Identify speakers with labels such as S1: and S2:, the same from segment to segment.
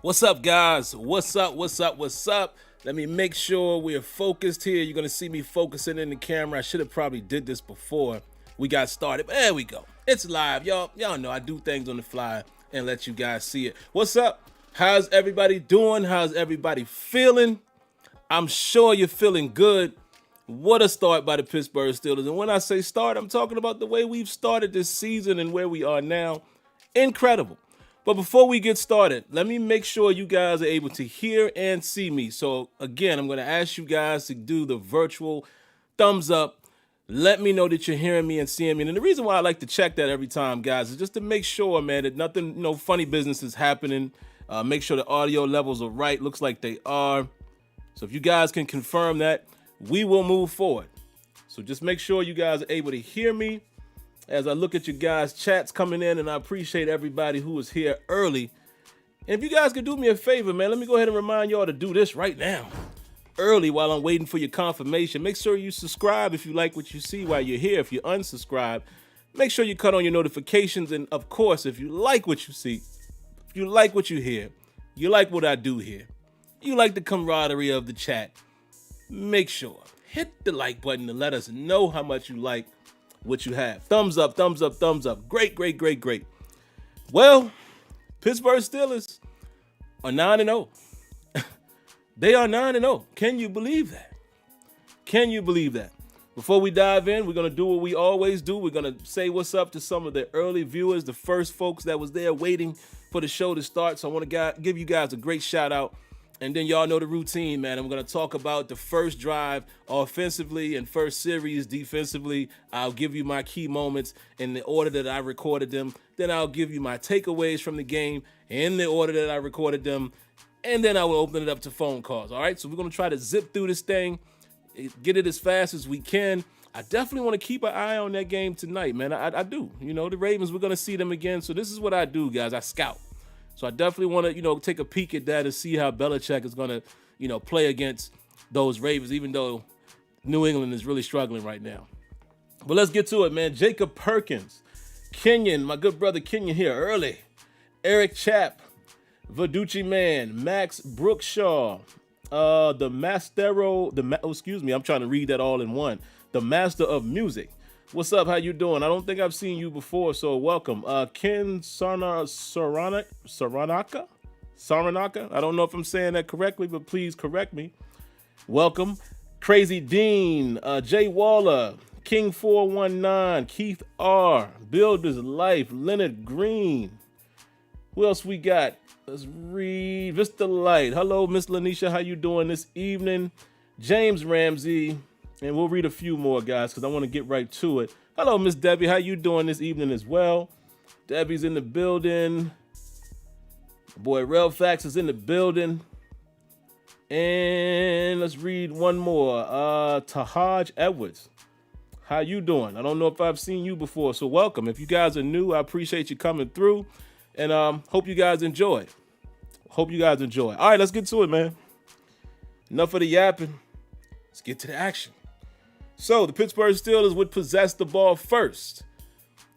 S1: What's up, guys? What's up? What's up? What's up? Let me make sure we're focused here. You're gonna see me focusing in the camera. I should have probably did this before we got started. But there we go. It's live, y'all. Y'all know I do things on the fly and let you guys see it. What's up? How's everybody doing? How's everybody feeling? I'm sure you're feeling good. What a start by the Pittsburgh Steelers. And when I say start, I'm talking about the way we've started this season and where we are now. Incredible. But before we get started, let me make sure you guys are able to hear and see me. So again, I'm going to ask you guys to do the virtual thumbs up. Let me know that you're hearing me and seeing me. And the reason why I like to check that every time, guys, is just to make sure, man, that nothing, no funny business is happening. Make sure the audio levels are right. Looks like they are. So if you guys can confirm that, we will move forward. So just make sure you guys are able to hear me as I look at you guys' chats coming in, and I appreciate everybody who is here early. And if you guys could do me a favor, man, let me go ahead and remind y'all to do this right now, early, while I'm waiting for your confirmation. Make sure you subscribe if you like what you see while you're here. If you're unsubscribed, make sure you cut on your notifications. And of course, if you like what you see, if you like what you hear, you like what I do here, you like the camaraderie of the chat, make sure, hit the like button to let us know how much you like what you have. Thumbs up, thumbs up, thumbs up. Great, great, great, great. Well, Pittsburgh Steelers are 9-0. They are 9-0. Can you believe that? Can you believe that? Before we dive in, we're going to do what we always do. We're going to say what's up to some of the early viewers, the first folks that was there waiting for the show to start. So I want to give you guys a great shout out. And then y'all know the routine, man. I'm going to talk about the first drive offensively and first series defensively. I'll give you my key moments in the order that I recorded them. Then I'll give you my takeaways from the game in the order that I recorded them. And then I will open it up to phone calls, all right? So we're going to try to zip through this thing, get it as fast as we can. I definitely want to keep an eye on that game tonight, man. I do. You know, the Ravens, we're going to see them again. So this is what I do, guys. I scout. So I definitely want to, take a peek at that and see how Belichick is going to, play against those Ravens, even though New England is really struggling right now. But let's get to it, man. Jacob Perkins, Kenyon, my good brother Kenyon here early. Eric Chapp, Verducci Man, Max Brookshaw, the I'm trying to read that all in one. The Master of Music. What's up? How you doing? I don't think I've seen you before, so welcome. Ken Saranaka? I don't know if I'm saying that correctly, but please correct me. Welcome. Crazy Dean, Jay Waller, King 419, Keith R, Builder's Life, Leonard Green. Who else we got? Let's read. Vista Light. Hello, Miss Lanisha. How you doing this evening? James Ramsey. And we'll read a few more, guys, because I want to get right to it. Hello, Miss Debbie. How you doing this evening as well? Debbie's in the building. Boy, Relfax is in the building. And let's read one more. Tahaj Edwards. How you doing? I don't know if I've seen you before, so welcome. If you guys are new, I appreciate you coming through. And hope you guys enjoy. All right, let's get to it, man. Enough of the yapping. Let's get to the action. So the Pittsburgh Steelers would possess the ball first.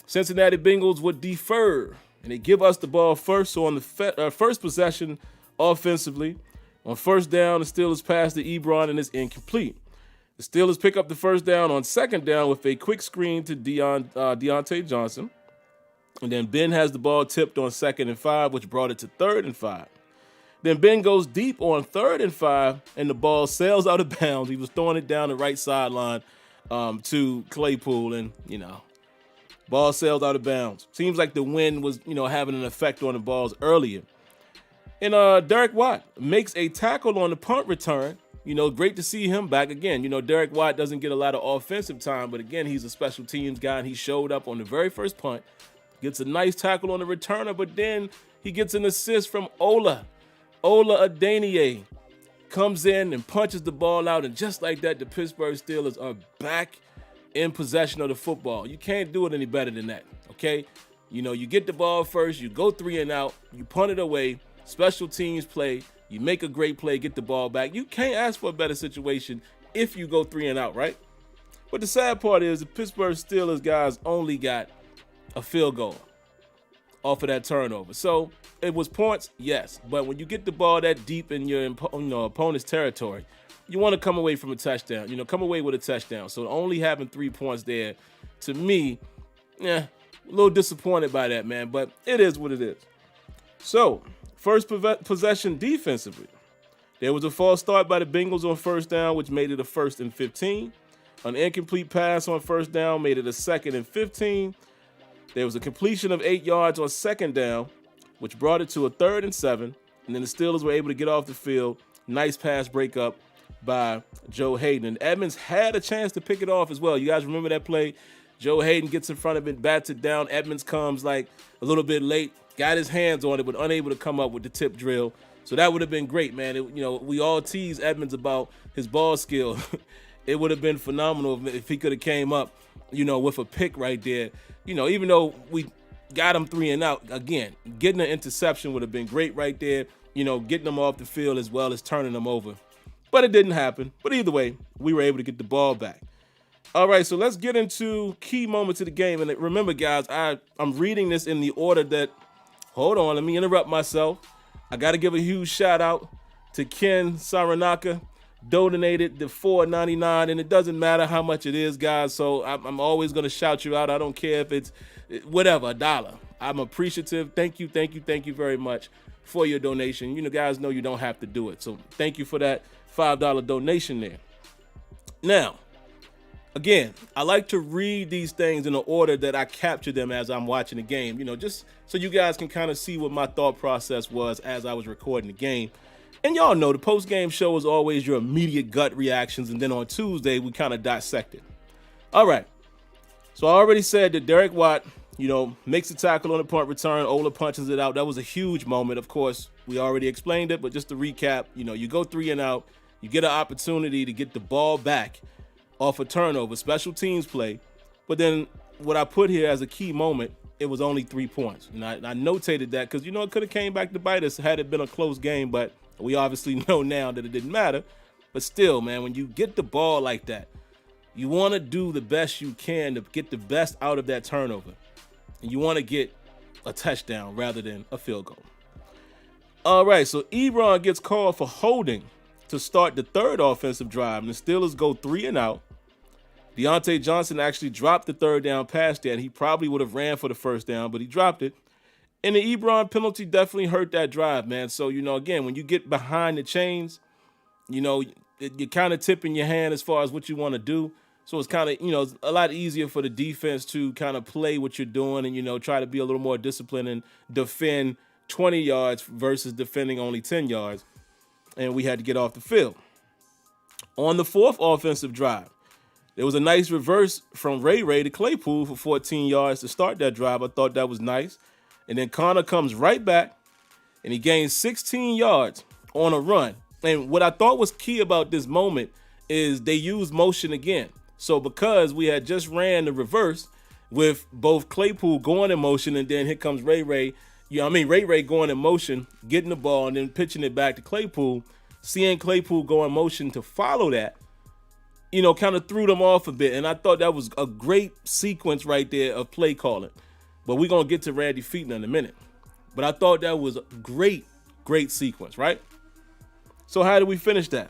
S1: Cincinnati Bengals would defer, and they give us the ball first. So on the first possession offensively, on first down, the Steelers pass to Ebron, and it's incomplete. The Steelers pick up the first down on second down with a quick screen to Deontay Johnson. And then Ben has the ball tipped on 2nd and 5, which brought it to 3rd and 5. Then Ben goes deep on 3rd and 5, and the ball sails out of bounds. He was throwing it down the right sideline to Claypool, and, ball sails out of bounds. Seems like the wind was, having an effect on the balls earlier. And Derek Watt makes a tackle on the punt return. Great to see him back again. Derek Watt doesn't get a lot of offensive time, but again, he's a special teams guy, and he showed up on the very first punt. Gets a nice tackle on the returner, but then he gets an assist from Ola Adeniyi comes in and punches the ball out, and just like that, the Pittsburgh Steelers are back in possession of the football. You can't do it any better than that, okay? You get the ball first, you go 3 and out, you punt it away, special teams play, you make a great play, get the ball back. You can't ask for a better situation if you go 3 and out, right? But the sad part is the Pittsburgh Steelers guys only got a field goal. off of that turnover. So it was points, yes. But when you get the ball that deep in your opponent's territory, you want to come away from a touchdown. Come away with a touchdown. So only having 3 points there, to me, a little disappointed by that, man. But it is what it is. So first possession defensively. There was a false start by the Bengals on first down, which made it a 1st and 15. An incomplete pass on first down made it a 2nd and 15. There was a completion of 8 yards on second down, which brought it to a 3rd and 7. And then the Steelers were able to get off the field. Nice pass breakup by Joe Hayden. And Edmonds had a chance to pick it off as well. You guys remember that play? Joe Hayden gets in front of it, bats it down. Edmonds comes like a little bit late, got his hands on it, but unable to come up with the tip drill. So that would have been great, man. We all tease Edmonds about his ball skill. It would have been phenomenal if he could have came up, with a pick right there. Even though we got him 3 and out, again, getting an interception would have been great right there. Getting them off the field as well as turning them over. But it didn't happen. But either way, we were able to get the ball back. All right, so let's get into key moments of the game. And remember, guys, I'm reading this in the order that, hold on, let me interrupt myself. I got to give a huge shout out to Ken Saranaka. Donated the $4.99, and it doesn't matter how much it is, guys. So I'm always going to shout you out. I don't care if it's whatever, $1. I'm appreciative. Thank you very much for your donation. Guys know you don't have to do it. So thank you for that $5 donation there. Now, again, I like to read these things in the order that I capture them as I'm watching the game, just so you guys can kind of see what my thought process was as I was recording the game. And y'all know the post-game show is always your immediate gut reactions, and then on Tuesday, we kind of dissect it. All right. So I already said that Derek Watt, makes a tackle on the punt return. Ola punches it out. That was a huge moment. Of course, we already explained it, but just to recap, you go 3 and out. You get an opportunity to get the ball back off a turnover, special teams play. But then what I put here as a key moment, it was only 3 points. And I notated that because, it could have came back to bite us had it been a close game, but we obviously know now that it didn't matter. But still, man, when you get the ball like that, you want to do the best you can to get the best out of that turnover. And you want to get a touchdown rather than a field goal. All right, so Ebron gets called for holding to start the 3rd offensive drive, and the Steelers go 3 and out. Deontay Johnson actually dropped the 3rd down pass there, and he probably would have ran for the 1st down, but he dropped it. And the Ebron penalty definitely hurt that drive, man. So, again, when you get behind the chains, you're kind of tipping your hand as far as what you want to do. So it's kind of, a lot easier for the defense to kind of play what you're doing and, try to be a little more disciplined and defend 20 yards versus defending only 10 yards. And we had to get off the field. On the 4th offensive drive, there was a nice reverse from Ray to Claypool for 14 yards to start that drive. I thought that was nice. And then Connor comes right back, and he gains 16 yards on a run. And what I thought was key about this moment is they used motion again. So because we had just ran the reverse with both Claypool going in motion, and then here comes Ray going in motion, getting the ball, and then pitching it back to Claypool, seeing Claypool go in motion to follow that, kind of threw them off a bit. And I thought that was a great sequence right there of play calling. But we're going to get to Randy Feetner in a minute. But I thought that was a great sequence, right? So how did we finish that?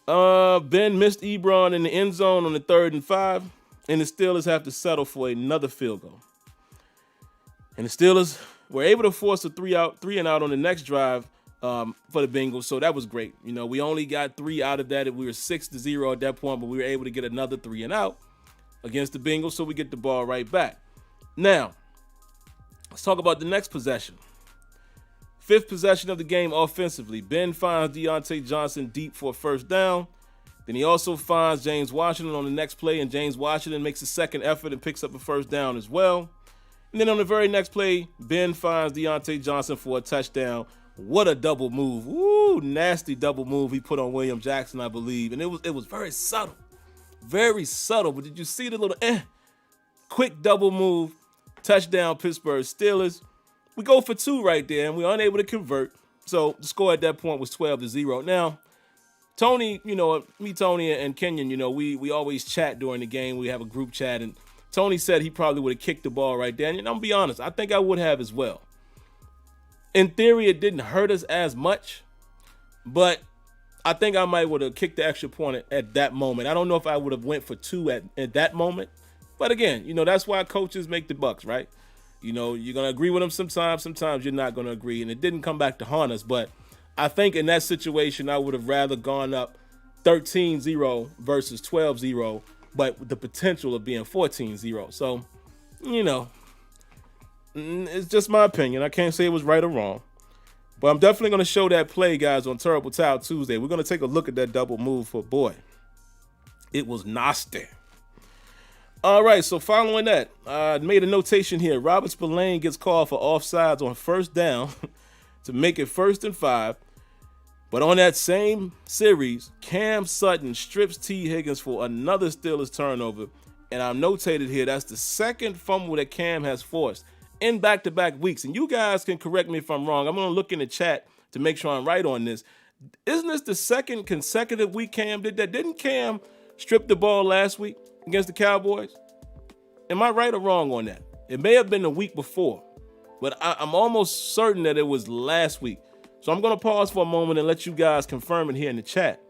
S1: Ben missed Ebron in the end zone on the 3rd and 5. And the Steelers have to settle for another field goal. And the Steelers were able to force a 3 and out on the next drive for the Bengals. So that was great. We only got 3 out of that. We were 6-0 at that point, but we were able to get another 3 and out against the Bengals. So we get the ball right back. Now, let's talk about the next possession. 5th possession of the game offensively. Ben finds Deontay Johnson deep for a 1st down. Then he also finds James Washington on the next play, and James Washington makes a 2nd effort and picks up a 1st down as well. And then on the very next play, Ben finds Deontay Johnson for a touchdown. What a double move. Woo, nasty double move he put on William Jackson, I believe. And it was very subtle. Very subtle. But did you see the little quick double move? Touchdown, Pittsburgh Steelers. We go for 2 right there, and we're unable to convert. So the score at that point was 12-0. Now, Tony, Tony and Kenyon, we always chat during the game. We have a group chat, and Tony said he probably would have kicked the ball right there. And I'm going to be honest, I think I would have as well. In theory, it didn't hurt us as much, but I think I might would have kicked the extra point at that moment. I don't know if I would have went for 2 at that moment. But again, that's why coaches make the bucks, right? You're going to agree with them sometimes you're not going to agree. And it didn't come back to haunt us. But I think in that situation, I would have rather gone up 13-0 versus 12-0, but with the potential of being 14-0. So, it's just my opinion. I can't say it was right or wrong. But I'm definitely going to show that play, guys, on Terrible Towel Tuesday. We're going to take a look at that double move for boy. It was nasty. All right, so following that, I made a notation here. Robert Spillane gets called for offsides on first down to make it 1st and 5. But on that same series, Cam Sutton strips T. Higgins for another Steelers turnover. And I'm notated here, that's the second fumble that Cam has forced in back-to-back weeks. And you guys can correct me if I'm wrong. I'm going to look in the chat to make sure I'm right on this. Isn't this the second consecutive week Cam did that? Didn't Cam strip the ball last week against the Cowboys? Am I right or wrong on that? It may have been the week before, but I'm almost certain that it was last week. So I'm going to pause for a moment and let you guys confirm it here in the chat.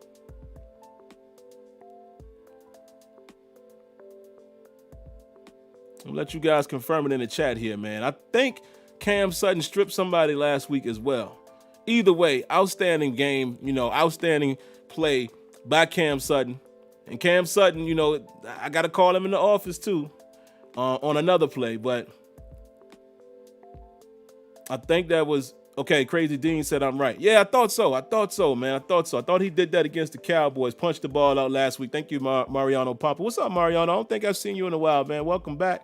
S1: I'll let you guys confirm it in the chat here, man. I think Cam Sutton stripped somebody last week as well. Either way, outstanding game, outstanding play by Cam Sutton. And Cam Sutton, I got to call him in the office too on another play. But I think that was, okay, Crazy Dean said I'm right. Yeah, I thought so, man. I thought he did that against the Cowboys. Punched the ball out last week. Thank you, Mariano Papa. What's up, Mariano? I don't think I've seen you in a while, man. Welcome back.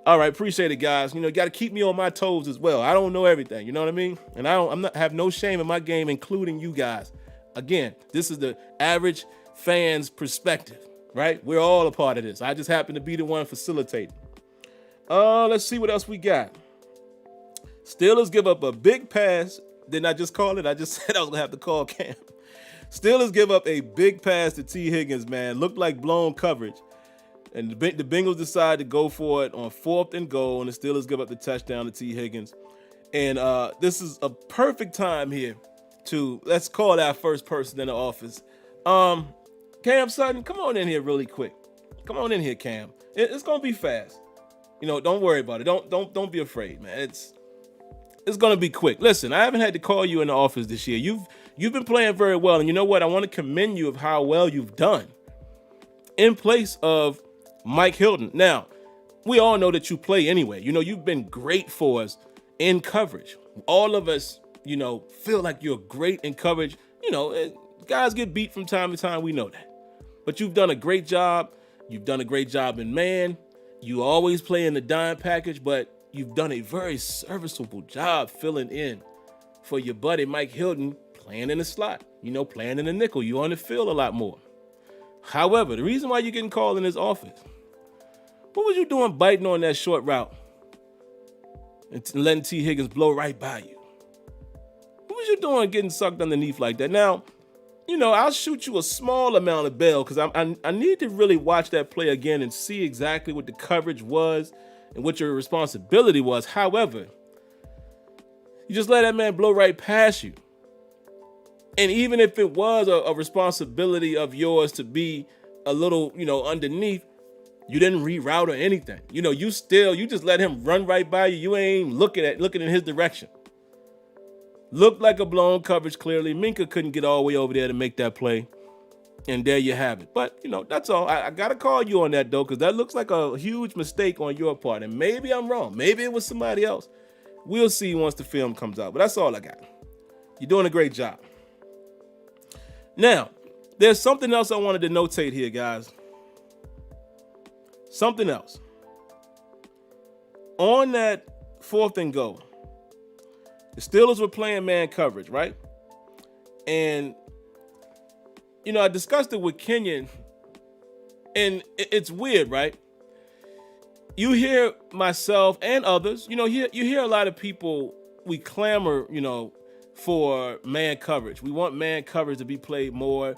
S1: All right, appreciate it, guys. You got to keep me on my toes as well. I don't know everything, you know what I mean? And have no shame in my game, including you guys. Again, this is the average fan's perspective, right? We're all a part of this. I just happen to be the one facilitating. Let's see what else we got. Steelers give up a big pass. Didn't I just call it? I just said I was going to have to call Cam. Steelers give up a big pass to T. Higgins, man. Looked like blown coverage. And the Bengals decide to go for it on 4th and goal, and the Steelers give up the touchdown to T. Higgins. And this is a perfect time here to, let's call that first person in the office. Cam Sutton, come on in here really quick. Come on in here, Cam. It's going to be fast. Don't worry about it. Don't be afraid, man. It's going to be quick. Listen, I haven't had to call you in the office this year. You've been playing very well, and you know what? I want to commend you of how well you've done in place of Mike Hilton. Now, we all know that you play anyway. You've been great for us in coverage. All of us, feel like you're great in coverage. Guys get beat from time to time. We know that. But you've done a great job. You've done a great job in man. You always play in the dime package, but you've done a very serviceable job filling in for your buddy Mike Hilton, playing in the slot, playing in the nickel. You're on the field a lot more. However, the reason why you're getting called in his office, what was you doing biting on that short route and letting T. Higgins blow right by you? What was you doing getting sucked underneath like that? Now, I'll shoot you a small amount of bail because I need to really watch that play again and see exactly what the coverage was and what your responsibility was. However, you just let that man blow right past you. And even if it was a responsibility of yours to be a little, underneath, you didn't reroute or anything. You just let him run right by you. You ain't looking in his direction. Looked like a blown coverage, clearly. Minka couldn't get all the way over there to make that play. And there you have it. But, that's all. I got to call you on that, though, because that looks like a huge mistake on your part. And maybe I'm wrong. Maybe it was somebody else. We'll see once the film comes out. But that's all I got. You're doing a great job. Now, there's something else I wanted to notate here, guys. Something else. On that 4th and goal, the Steelers were playing man coverage, right? And, I discussed it with Kenyon, and it's weird, right? You hear myself and others, you hear a lot of people, we clamor, for man coverage. We want man coverage to be played more.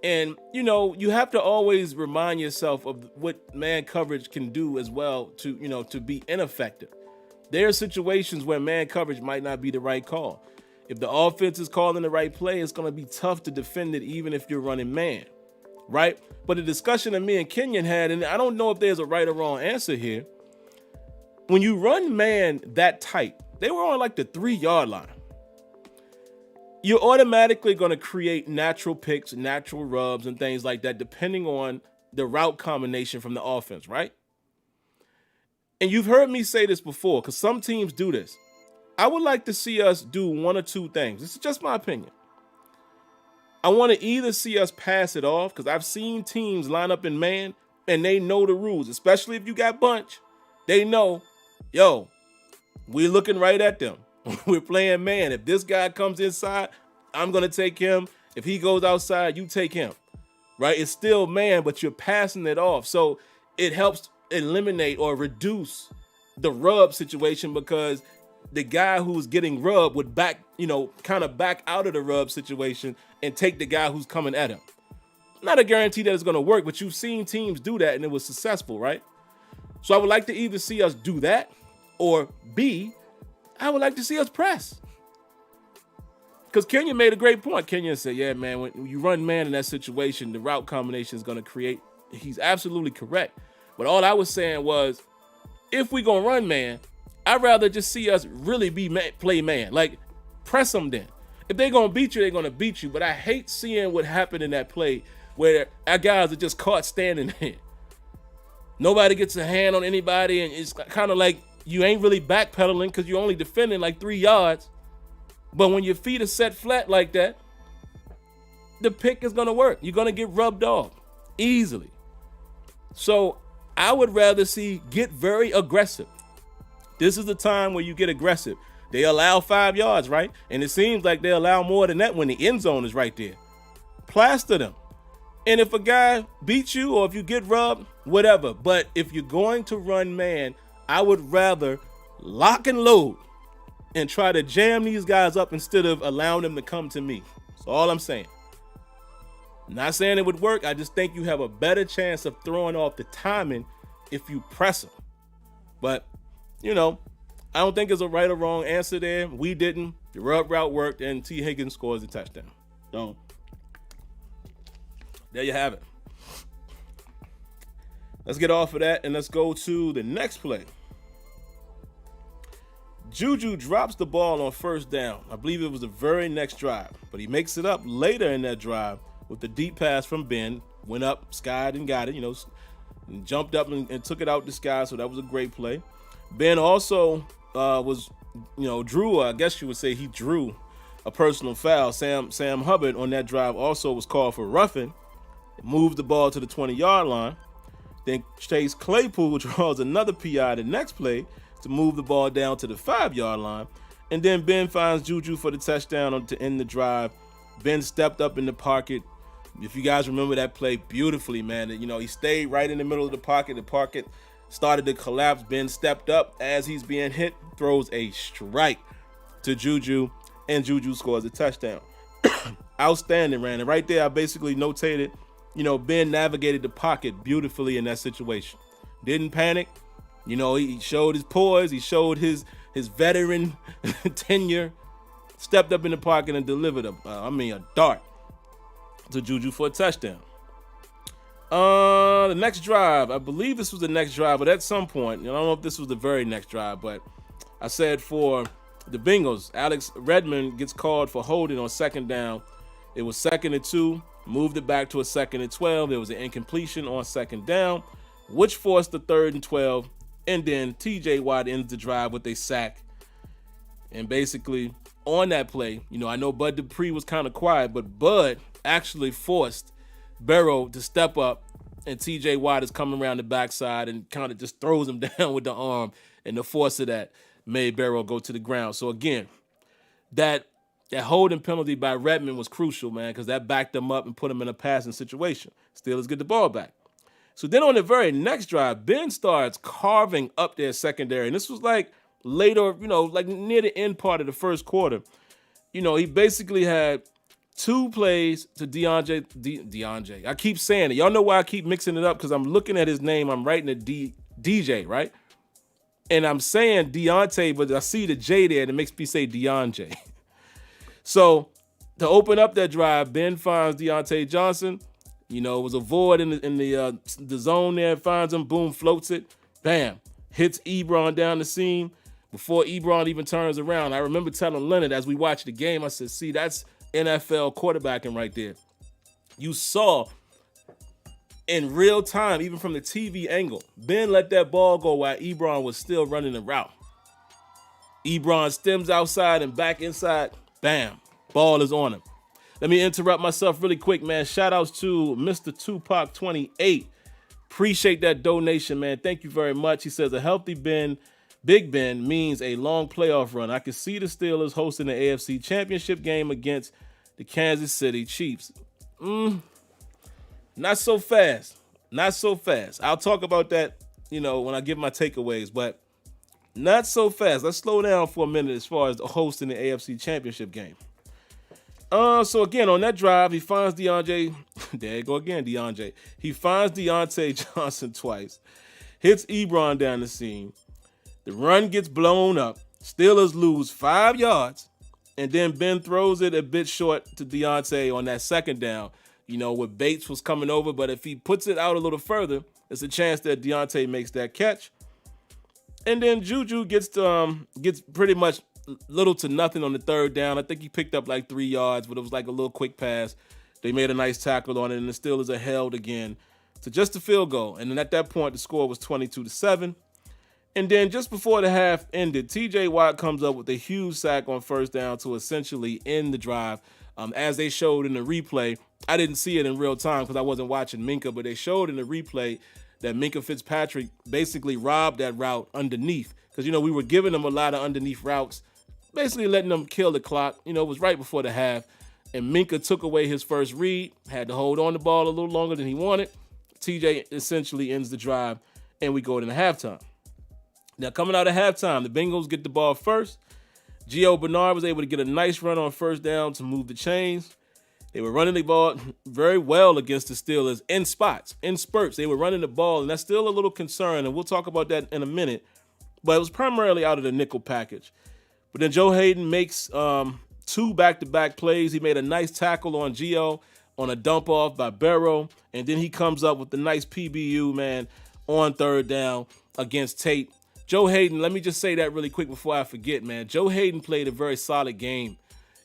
S1: And, you have to always remind yourself of what man coverage can do as well to be ineffective. There are situations where man coverage might not be the right call. If the offense is calling the right play, it's going to be tough to defend it even if you're running man, right? But the discussion that me and Kenyon had, and I don't know if there's a right or wrong answer here, when you run man that tight, they were on like the 3-yard line. You're automatically going to create natural picks, natural rubs, and things like that, depending on the route combination from the offense, right? And you've heard me say this before, because some teams do this. I would like to see us do one or two things. This is just my opinion. I want to either see us pass it off, because I've seen teams line up in man, and they know the rules, especially if you got bunch. They know, yo, we're looking right at them. We're playing man. If this guy comes inside, I'm going to take him. If he goes outside, you take him, right? It's still man, but you're passing it off. So it helps eliminate or reduce the rub situation, because the guy who's getting rubbed would back out of the rub situation and take the guy who's coming at him. Not a guarantee that it's going to work, but you've seen teams do that and it was successful, right? So I would like to either see us do that, or B, I would like to see us press. Because Kenyon made a great point. Kenyon said, yeah, man, when you run man in that situation, the route combination is going to create. He's absolutely correct. But all I was saying was, if we going to run man, I'd rather just see us really play man. Like, press them then. If they're going to beat you, they're going to beat you. But I hate seeing what happened in that play where our guys are just caught standing there. Nobody gets a hand on anybody, and it's kind of like you ain't really backpedaling because you're only defending like 3 yards. But when your feet are set flat like that, the pick is going to work. You're going to get rubbed off easily. So I would rather see get very aggressive. This is the time where you get aggressive. They allow 5 yards, right? And it seems like they allow more than that when the end zone is right there. Plaster them. And if a guy beats you or if you get rubbed, whatever. But if you're going to run man, I would rather lock and load and try to jam these guys up instead of allowing them to come to me. That's all I'm saying. Not saying it would work. I just think you have a better chance of throwing off the timing if you press them. But, I don't think there's a right or wrong answer there. We didn't. The rub route worked, and T. Higgins scores a touchdown. So, there you have it. Let's get off of that, and let's go to the next play. Juju drops the ball on first down. I believe it was the very next drive, but he makes it up later in that drive with the deep pass from Ben. Went up, skied, and got it, and jumped up and took it out the sky, so that was a great play. Ben also drew, I guess you would say he drew a personal foul. Sam Hubbard on that drive also was called for roughing. Moved the ball to the 20-yard line. Then Chase Claypool draws another PI the next play to move the ball down to the 5-yard line. And then Ben finds Juju for the touchdown to end the drive. Ben stepped up in the pocket. If you guys remember that play beautifully, man, he stayed right in the middle of the pocket. The pocket started to collapse. Ben stepped up as he's being hit, throws a strike to Juju, and Juju scores a touchdown. Outstanding, man. And right there, I basically notated, Ben navigated the pocket beautifully in that situation. Didn't panic. He showed his poise. He showed his veteran tenure. Stepped up in the pocket and delivered a dart to Juju for a touchdown. The next drive, I believe this was the next drive, but at some point, I don't know if this was the very next drive, but I said for the Bengals, Alex Redmond gets called for holding on second down. It was 2nd and 2, moved it back to a 2nd and 12. There was an incompletion on second down, which forced the 3rd and 12. And then TJ Watt ends the drive with a sack. And basically, on that play, I know Bud Dupree was kind of quiet, but Bud actually forced Barrow to step up, and TJ Watt is coming around the backside and kind of just throws him down with the arm, and the force of that made Barrow go to the ground. So again, that holding penalty by Redmond was crucial, man, because that backed them up and put them in a passing situation. Steelers get the ball back. So then on the very next drive, Ben starts carving up their secondary. And this was like later, like near the end part of the first quarter. He basically had 2 plays to DeAndre. I keep saying it. Y'all know why I keep mixing it up, because I'm looking at his name. I'm writing it DJ, right? And I'm saying Deontay, but I see the J there, and it makes me say DeAndre. So to open up that drive, Ben finds Deontay Johnson. You know, it was a void in the zone there. Finds him, boom, floats it, bam, hits Ebron down the seam before Ebron even turns around. I remember telling Leonard as we watched the game, I said, see, that's NFL quarterbacking right there. You saw in real time, even from the TV angle, Ben let that ball go while Ebron was still running the route. Ebron stems outside and back inside, bam, ball is on him. Let me interrupt myself really quick, man. Shout outs to Mr. Tupac28. Appreciate that donation, man. Thank you very much. He says a healthy Ben, Big Ben, means a long playoff run. I can see the Steelers hosting the AFC Championship game against the Kansas City Chiefs. Not so fast. Not so fast. I'll talk about that, you know, when I give my takeaways, but not so fast. Let's slow down for a minute as far as hosting the AFC Championship game. So again, on that drive, he finds DeAndre. There you go again, DeAndre. He finds Deontay Johnson twice. Hits Ebron down the seam. The run gets blown up. Steelers lose 5 yards. And then Ben throws it a bit short to Deontay on that second down. You know, where Bates was coming over. But if he puts it out a little further, there's a chance that Deontay makes that catch. And then Juju gets pretty much little to nothing on the third down. I think he picked up like 3 yards, but it was like a little quick pass. They made a nice tackle on it, and the Steelers are held again to just a field goal. And then at that point, the score was 22-7. And then just before the half ended, TJ Watt comes up with a huge sack on first down to essentially end the drive. As they showed in the replay, I didn't see it in real time because I wasn't watching Minkah, but they showed in the replay that Minkah Fitzpatrick basically robbed that route underneath. Because, you know, we were giving them a lot of underneath routes, basically letting them kill the clock. You know, it was right before the half. And Minkah took away his first read, had to hold on the ball a little longer than he wanted. TJ essentially ends the drive, and we go into halftime. Now, coming out of halftime, the Bengals get the ball first. Gio Bernard was able to get a nice run on first down to move the chains. They were running the ball very well against the Steelers in spots, in spurts. They were running the ball, and that's still a little concern, and we'll talk about that in a minute. But it was primarily out of the nickel package. But then Joe Hayden makes 2 back-to-back plays. He made a nice tackle on Gio on a dump-off by Barrow, and then he comes up with the nice PBU, man, on third down against Tate. Joe Hayden, let me just say that really quick before I forget, man. Joe Hayden played a very solid game,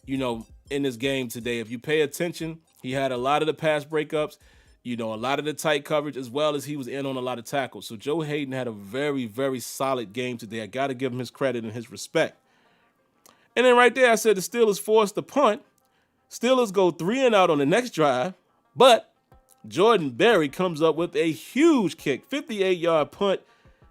S1: you know, in this game today. If you pay attention, he had a lot of the pass breakups, you know, a lot of the tight coverage, as well as he was in on a lot of tackles. So Joe Hayden had a very, very solid game today. I got to give him his credit and his respect. And then right there, I said the Steelers forced the punt. Steelers go 3 and out on the next drive, but Jordan Berry comes up with a huge kick, 58-yard punt,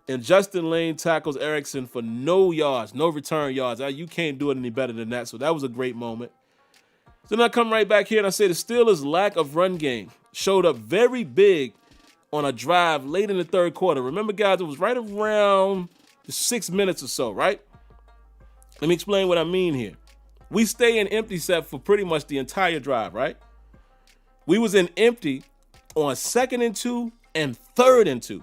S1: and Justin Lane tackles Erickson for no yards, no return yards. You can't do it any better than that, so that was a great moment. So then I come right back here and I say the Steelers' lack of run game showed up very big on a drive late in the third quarter. Remember, guys, it was right around 6 minutes or so, right? Let me explain what I mean here. We stay in empty set for pretty much the entire drive, right? We was in empty on 2nd and 2 and 3rd and 2.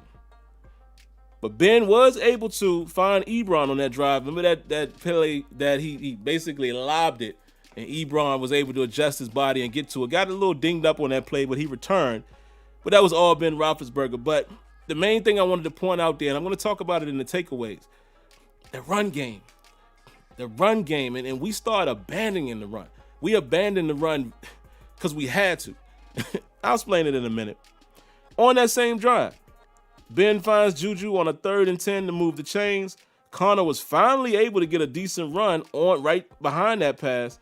S1: But Ben was able to find Ebron on that drive. Remember that play that he basically lobbed it, and Ebron was able to adjust his body and get to it. Got a little dinged up on that play, but he returned. But that was all Ben Roethlisberger. But the main thing I wanted to point out there, and I'm going to talk about it in the takeaways, the run game. The run game, and we started abandoning the run. We abandoned the run because we had to. I'll explain it in a minute. On that same drive, Ben finds Juju on a 3rd and 10 to move the chains. Connor was finally able to get a decent run on right behind that pass,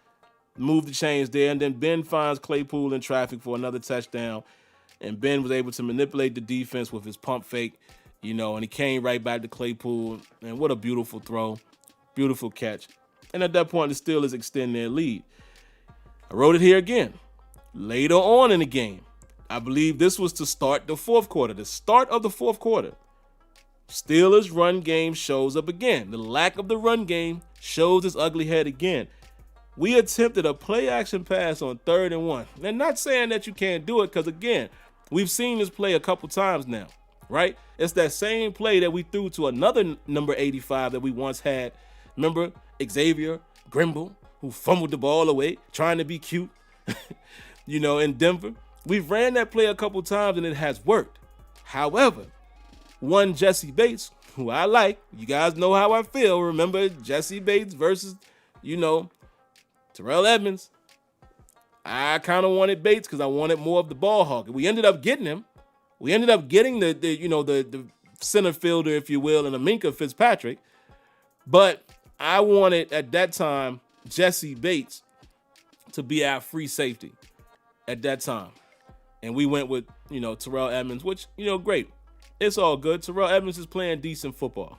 S1: move the chains there, and then Ben finds Claypool in traffic for another touchdown. And Ben was able to manipulate the defense with his pump fake, you know, and he came right back to Claypool. And what a beautiful throw. Beautiful catch. And at that point, the Steelers extend their lead. I wrote it here again. Later on in the game, I believe this was to start the fourth quarter. The start of the fourth quarter. Steelers' run game shows up again. The lack of the run game shows its ugly head again. We attempted a play action pass on 3rd and 1. And not saying that you can't do it, because again, we've seen this play a couple times now, right? It's that same play that we threw to another number 85 that we once had. Remember Xavier Grimble, who fumbled the ball away, trying to be cute, in Denver. We've ran that play a couple times and it has worked. However, one Jesse Bates, who I like, you guys know how I feel. Remember Jesse Bates versus, Terrell Edmonds. I kind of wanted Bates because I wanted more of the ball hawk. We ended up getting him. We ended up getting the center fielder, if you will, and Minka Fitzpatrick. But I wanted at that time Jesse Bates to be our free safety at that time. And we went with, Terrell Edmonds, which, great. It's all good. Terrell Edmonds is playing decent football.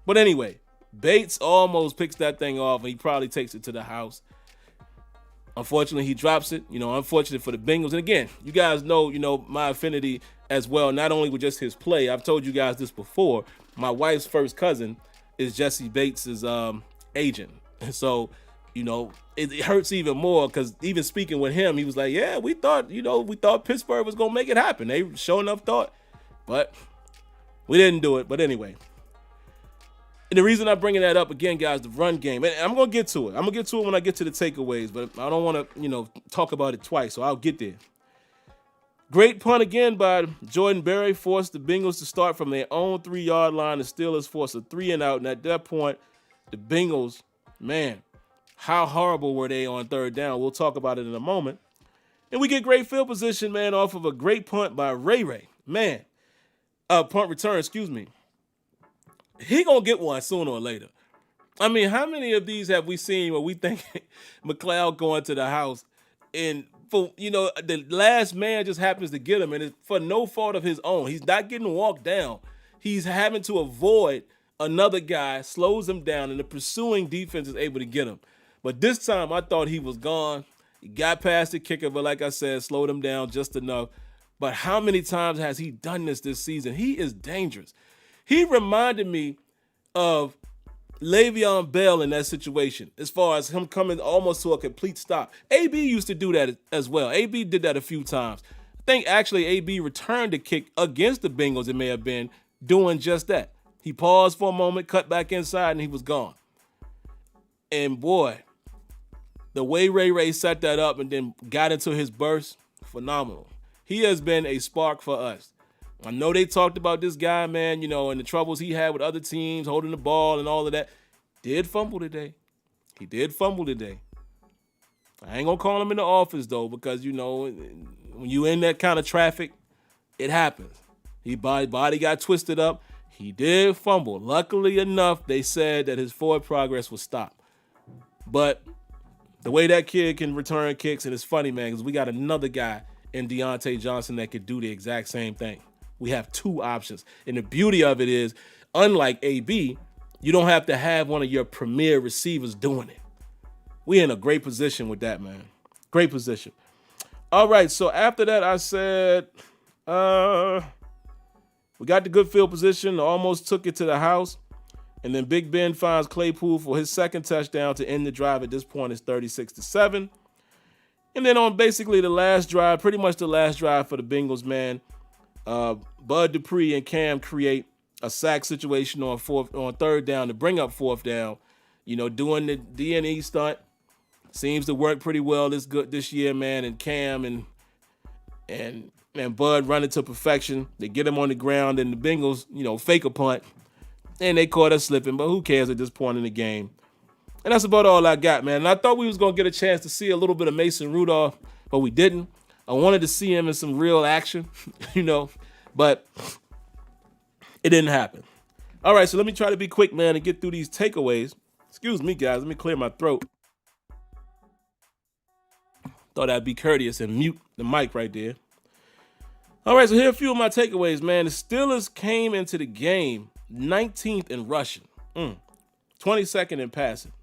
S1: But anyway, Bates almost picks that thing off, and he probably takes it to the house. Unfortunately, he drops it. Unfortunate for the Bengals. And again, you guys know, my affinity as well, not only with just his play. I've told you guys this before. My wife's first cousin is Jesse Bates's agent. And so, it hurts even more because even speaking with him, he was like, yeah, we thought Pittsburgh was going to make it happen. They sure enough thought, but we didn't do it. But anyway, and the reason I'm bringing that up again, guys, the run game, and I'm going to get to it. I'm going to get to it when I get to the takeaways, but I don't want to, talk about it twice, so I'll get there. Great punt again by Jordan Berry, forced the Bengals to start from their own 3-yard line. The Steelers forced a 3-and-out, and at that point, the Bengals, man, how horrible were they on 3rd down? We'll talk about it in a moment. And we get great field position, man, off of a great punt by Ray. Man, punt return, excuse me. He gonna get one sooner or later. I mean, how many of these have we seen where we think McLeod going to the house and for the last man just happens to get him, and it's for no fault of his own. He's not getting walked down. He's having to avoid another guy, slows him down, and the pursuing defense is able to get him. But this time, I thought he was gone. He got past the kicker, but like I said, slowed him down just enough. But how many times has he done this season? He is dangerous. He reminded me of Le'Veon Bell in that situation, as far as him coming almost to a complete stop. AB used to do that as well. AB did that a few times. I think actually AB returned a kick against the Bengals, it may have been, doing just that. He paused for a moment, cut back inside, and he was gone. And boy, the way Ray set that up and then got into his burst, phenomenal. He has been a spark for us. I know they talked about this guy, man, and the troubles he had with other teams, holding the ball and all of that. Did fumble today. He did fumble today. I ain't going to call him in the office, though, because, when you in that kind of traffic, it happens. His body got twisted up. He did fumble. Luckily enough, they said that his forward progress was stopped. But the way that kid can return kicks, and it's funny, man, because we got another guy in Deontay Johnson that could do the exact same thing. We have two options. And the beauty of it is, unlike AB, you don't have to have one of your premier receivers doing it. We're in a great position with that, man. Great position. All right, so after that, I said, we got the good field position, almost took it to the house. And then Big Ben finds Claypool for his second touchdown to end the drive. At this point, it's 36-7. And then on basically the last drive, pretty much the last drive for the Bengals, man, Bud Dupree and Cam create a sack situation on 3rd down to bring up 4th down. Doing the D&E stunt seems to work pretty well this year, man. And Cam and Bud run it to perfection. They get him on the ground, and the Bengals, fake a punt, and they caught us slipping. But who cares at this point in the game? And that's about all I got, man. And I thought we was gonna get a chance to see a little bit of Mason Rudolph, but we didn't. I wanted to see him in some real action, but it didn't happen. All right, so let me try to be quick, man, and get through these takeaways. Excuse me, guys. Let me clear my throat. Thought I'd be courteous and mute the mic right there. All right, so here are a few of my takeaways, man. The Steelers came into the game 19th in rushing, 22nd in passing.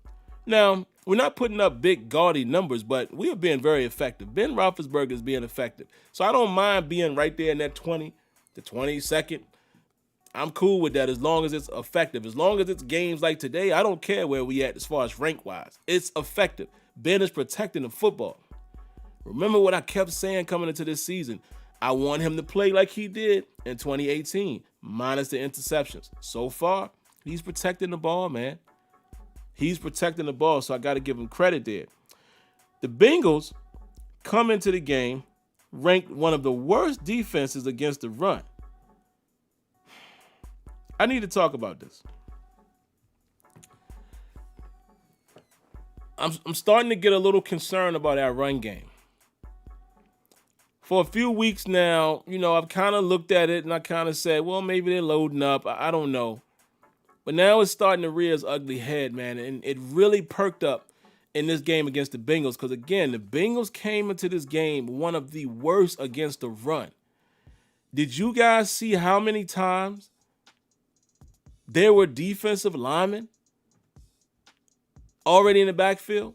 S1: Now, we're not putting up big, gaudy numbers, but we are being very effective. Ben Roethlisberger is being effective. So I don't mind being right there in that 20 to 22nd. I'm cool with that as long as it's effective. As long as it's games like today, I don't care where we at as far as rank-wise. It's effective. Ben is protecting the football. Remember what I kept saying coming into this season. I want him to play like he did in 2018, minus the interceptions. So far, he's protecting the ball, man. He's protecting the ball, so I got to give him credit there. The Bengals come into the game ranked one of the worst defenses against the run. I need to talk about this. I'm starting to get a little concerned about our run game. For a few weeks now, I've kind of looked at it and I kind of said, well, maybe they're loading up. I don't know. But now it's starting to rear its ugly head, man. And it really perked up in this game against the Bengals. Because, again, the Bengals came into this game one of the worst against the run. Did you guys see how many times there were defensive linemen already in the backfield?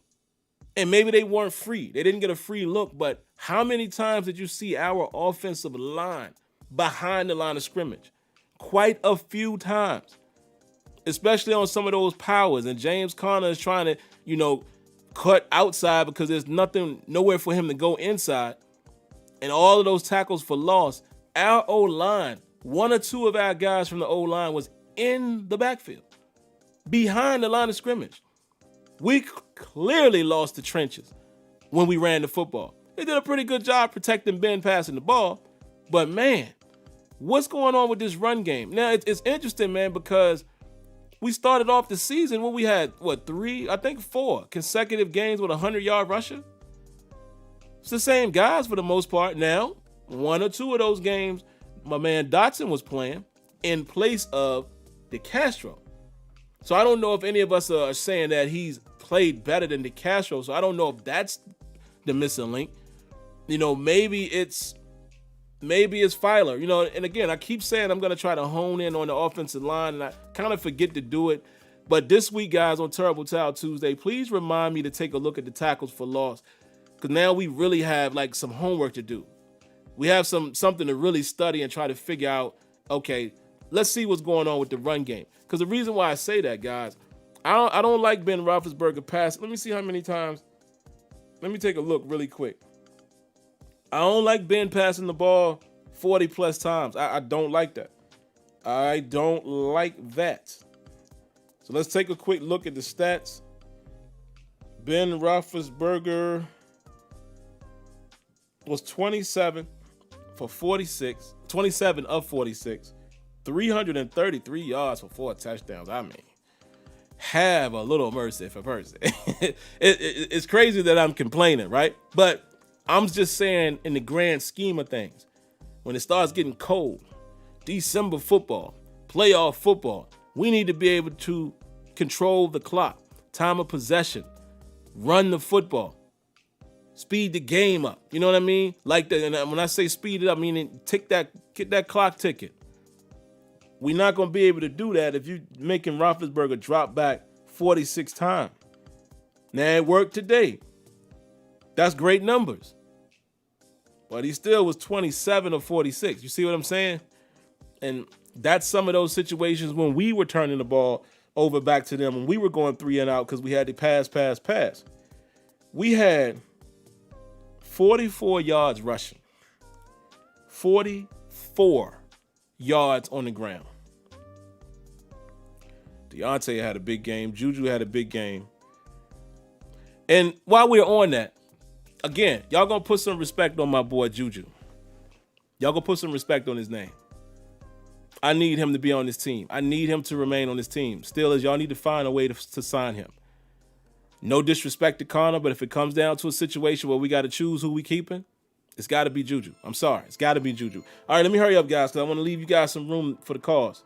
S1: And maybe they weren't free. They didn't get a free look. But how many times did you see our offensive line behind the line of scrimmage? Quite a few times. Especially on some of those powers. And James Conner is trying to, cut outside because there's nowhere for him to go inside. And all of those tackles for loss, our O-line, one or two of our guys from the O-line was in the backfield, behind the line of scrimmage. We clearly lost the trenches when we ran the football. They did a pretty good job protecting Ben passing the ball. But, man, what's going on with this run game? Now, it's interesting, man, because we started off the season when we had, 4 consecutive games with a 100-yard rusher. It's the same guys for the most part. Now, one or two of those games, my man Dotson was playing in place of DeCastro. So I don't know if any of us are saying that he's played better than DeCastro. So I don't know if that's the missing link. Maybe it's Filer. And again, I keep saying I'm going to try to hone in on the offensive line, and I kind of forget to do it. But this week, guys, on Terrible Towel Tuesday, please remind me to take a look at the tackles for loss, because now we really have some homework to do. We have something to really study and try to figure out, okay, let's see what's going on with the run game. Because the reason why I say that, guys, I don't like Ben Roethlisberger pass. Let me see how many times. Let me take a look really quick. I don't like Ben passing the ball 40 plus times. I don't like that. I don't like that. So let's take a quick look at the stats. Ben Roethlisberger was 27 of 46, 333 yards for 4 touchdowns. I mean, have a little mercy for mercy. It's crazy that I'm complaining, right? But I'm just saying, in the grand scheme of things, when it starts getting cold, December football, playoff football, we need to be able to control the clock, time of possession, run the football, speed the game up. You know what I mean? Like that. And when I say speed it up, I mean get that clock ticking. We're not going to be able to do that if you're making Roethlisberger drop back 46 times. Now, it worked today. That's great numbers. But he still was 27 of 46. You see what I'm saying? And that's some of those situations when we were turning the ball over back to them, when we were going 3 and out because we had to pass. We had 44 yards rushing. 44 yards on the ground. Deontay had a big game. Juju had a big game. And while we're on that, again, y'all gonna put some respect on my boy Juju. Y'all gonna put some respect on his name. I need him to be on this team. I need him to remain on this team. Steelers, y'all need to find a way to sign him. No disrespect to Connor, but if it comes down to a situation where we got to choose who we keeping, it's got to be Juju. I'm sorry. It's got to be Juju. All right, let me hurry up, guys, because I want to leave you guys some room for the cause.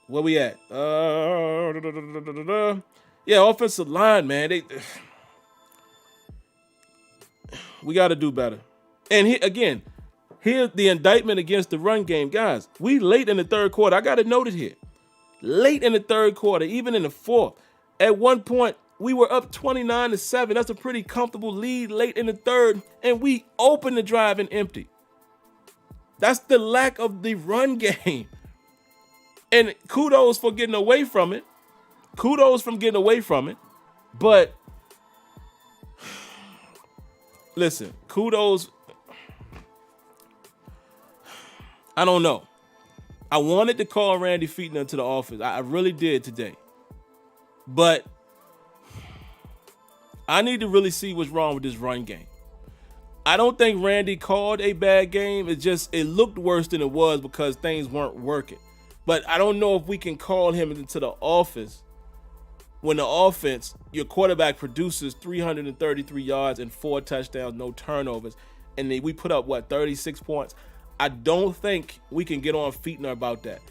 S1: Where we at? Yeah, offensive line, man. We got to do better. And here's the indictment against the run game. Guys, we late in the third quarter. I got to note it here. Late in the third quarter, even in the fourth. At one point, we were up 29-7. That's a pretty comfortable lead late in the third, and we opened the drive and empty. That's the lack of the run game. And kudos for getting away from it. Kudos from getting away from it. But listen, kudos. I don't know. I wanted to call Randy Fichtner into the office. I really did today. But I need to really see what's wrong with this run game. I don't think Randy called a bad game. It looked worse than it was because things weren't working. But I don't know if we can call him into the office when the offense, your quarterback produces 333 yards and 4 touchdowns, no turnovers, and we put up, 36 points? I don't think we can get on Fichtner about that.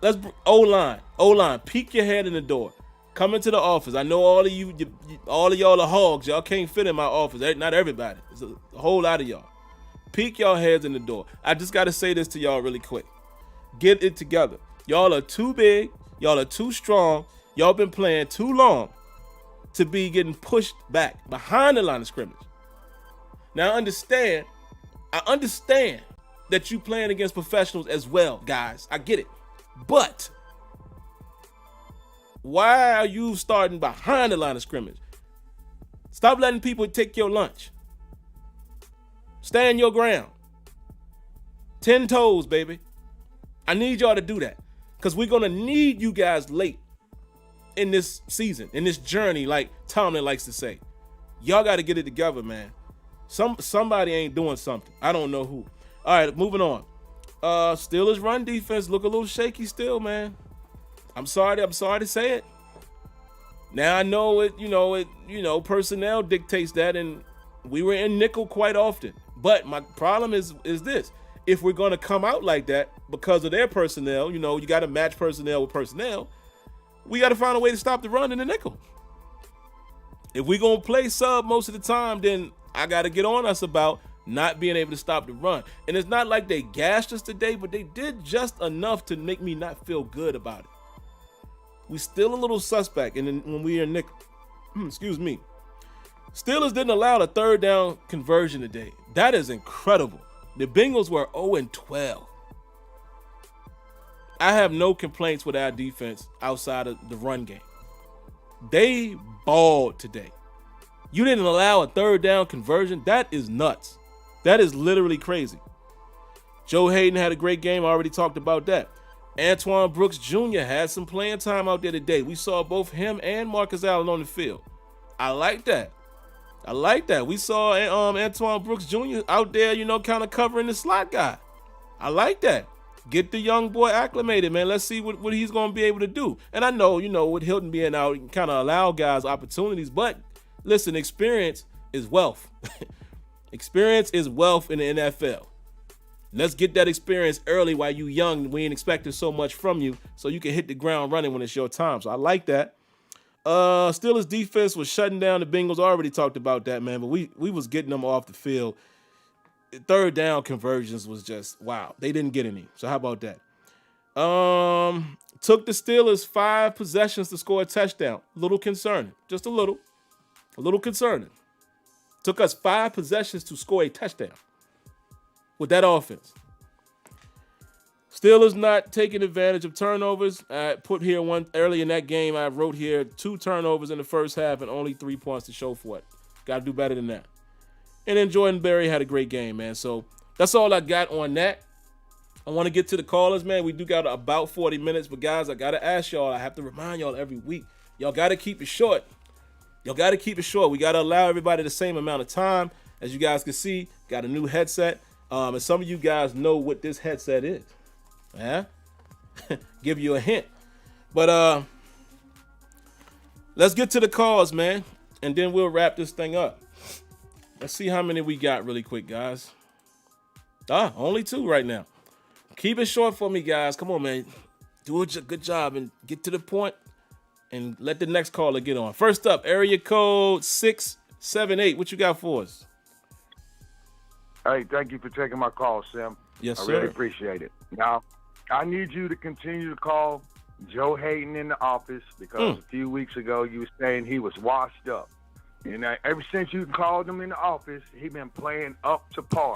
S1: Let's O-line, peek your head in the door. Come into the office. I know all of y'all are hogs. Y'all can't fit in my office. Not everybody. It's a whole lot of y'all. Peek y'all heads in the door. I just got to say this to y'all really quick. Get it together. Y'all are too big. Y'all are too strong. Y'all been playing too long to be getting pushed back behind the line of scrimmage. Now I understand that you playing against professionals as well, guys. I get it. But why are you starting behind the line of scrimmage? Stop letting people take your lunch. Stand your ground. 10 toes, baby. I need y'all to do that because we're going to need you guys late in this season, in this journey, like Tomlin likes to say. Y'all got to get it together, man. Somebody ain't doing something. I don't know who. All right, moving on. Steelers run defense look a little shaky still, man. I'm sorry to say it. Now I know it, personnel dictates that, and we were in nickel quite often. But my problem is this. If we're going to come out like that because of their personnel, you got to match personnel with personnel, we got to find a way to stop the run in the nickel. If we're going to play sub most of the time, then I got to get on us about not being able to stop the run. And it's not like they gashed us today, but they did just enough to make me not feel good about it. We still a little suspect when we are nickel. Excuse me. Steelers didn't allow a third down conversion today. That is incredible. The Bengals were 0-12. I have no complaints with our defense outside of the run game. They balled today. You didn't allow a third down conversion? That is nuts. That is literally crazy. Joe Hayden had a great game. I already talked about that. Antoine Brooks Jr. had some playing time out there today. We saw both him and Marcus Allen on the field. I like that. We saw Antoine Brooks Jr. out there, kind of covering the slot guy. I like that. Get the young boy acclimated, man. Let's see what he's going to be able to do. And I know, with Hilton being out, you can kind of allow guys opportunities. But listen, experience is wealth. Experience is wealth in the NFL. Let's get that experience early while you young. We ain't expecting so much from you, so you can hit the ground running when it's your time. So I like that. Steelers defense was shutting down the Bengals. I already talked about that, man. But we was getting them off the field. Third down conversions was just wow. They didn't get any. So how about that? Took the Steelers 5 possessions to score a touchdown. A little concerning. Just a little concerning. Took us 5 possessions to score a touchdown with that offense. Steelers not taking advantage of turnovers. I put here one early in that game. I wrote here 2 turnovers in the first half and only 3 points to show for it. Got to do better than that. And then Jordan Berry had a great game, man. So that's all I got on that. I want to get to the callers, man. We do got about 40 minutes. But, guys, I got to ask y'all. I have to remind y'all every week. Y'all got to keep it short. We got to allow everybody the same amount of time. As you guys can see, got a new headset. And some of you guys know what this headset is. Yeah? Give you a hint. But let's get to the calls, man. And then we'll wrap this thing up. Let's see how many we got really quick, guys. Only 2 right now. Keep it short for me, guys. Come on, man. Do a good job and get to the point and let the next caller get on. First up, area code 678. What you got for us?
S2: Hey, thank you for taking my call, Sim.
S1: Yes, sir.
S2: I really appreciate it. Now, I need you to continue to call Joe Hayden in the office because a few weeks ago you were saying he was washed up. And ever since you called him in the office, he been playing up to par.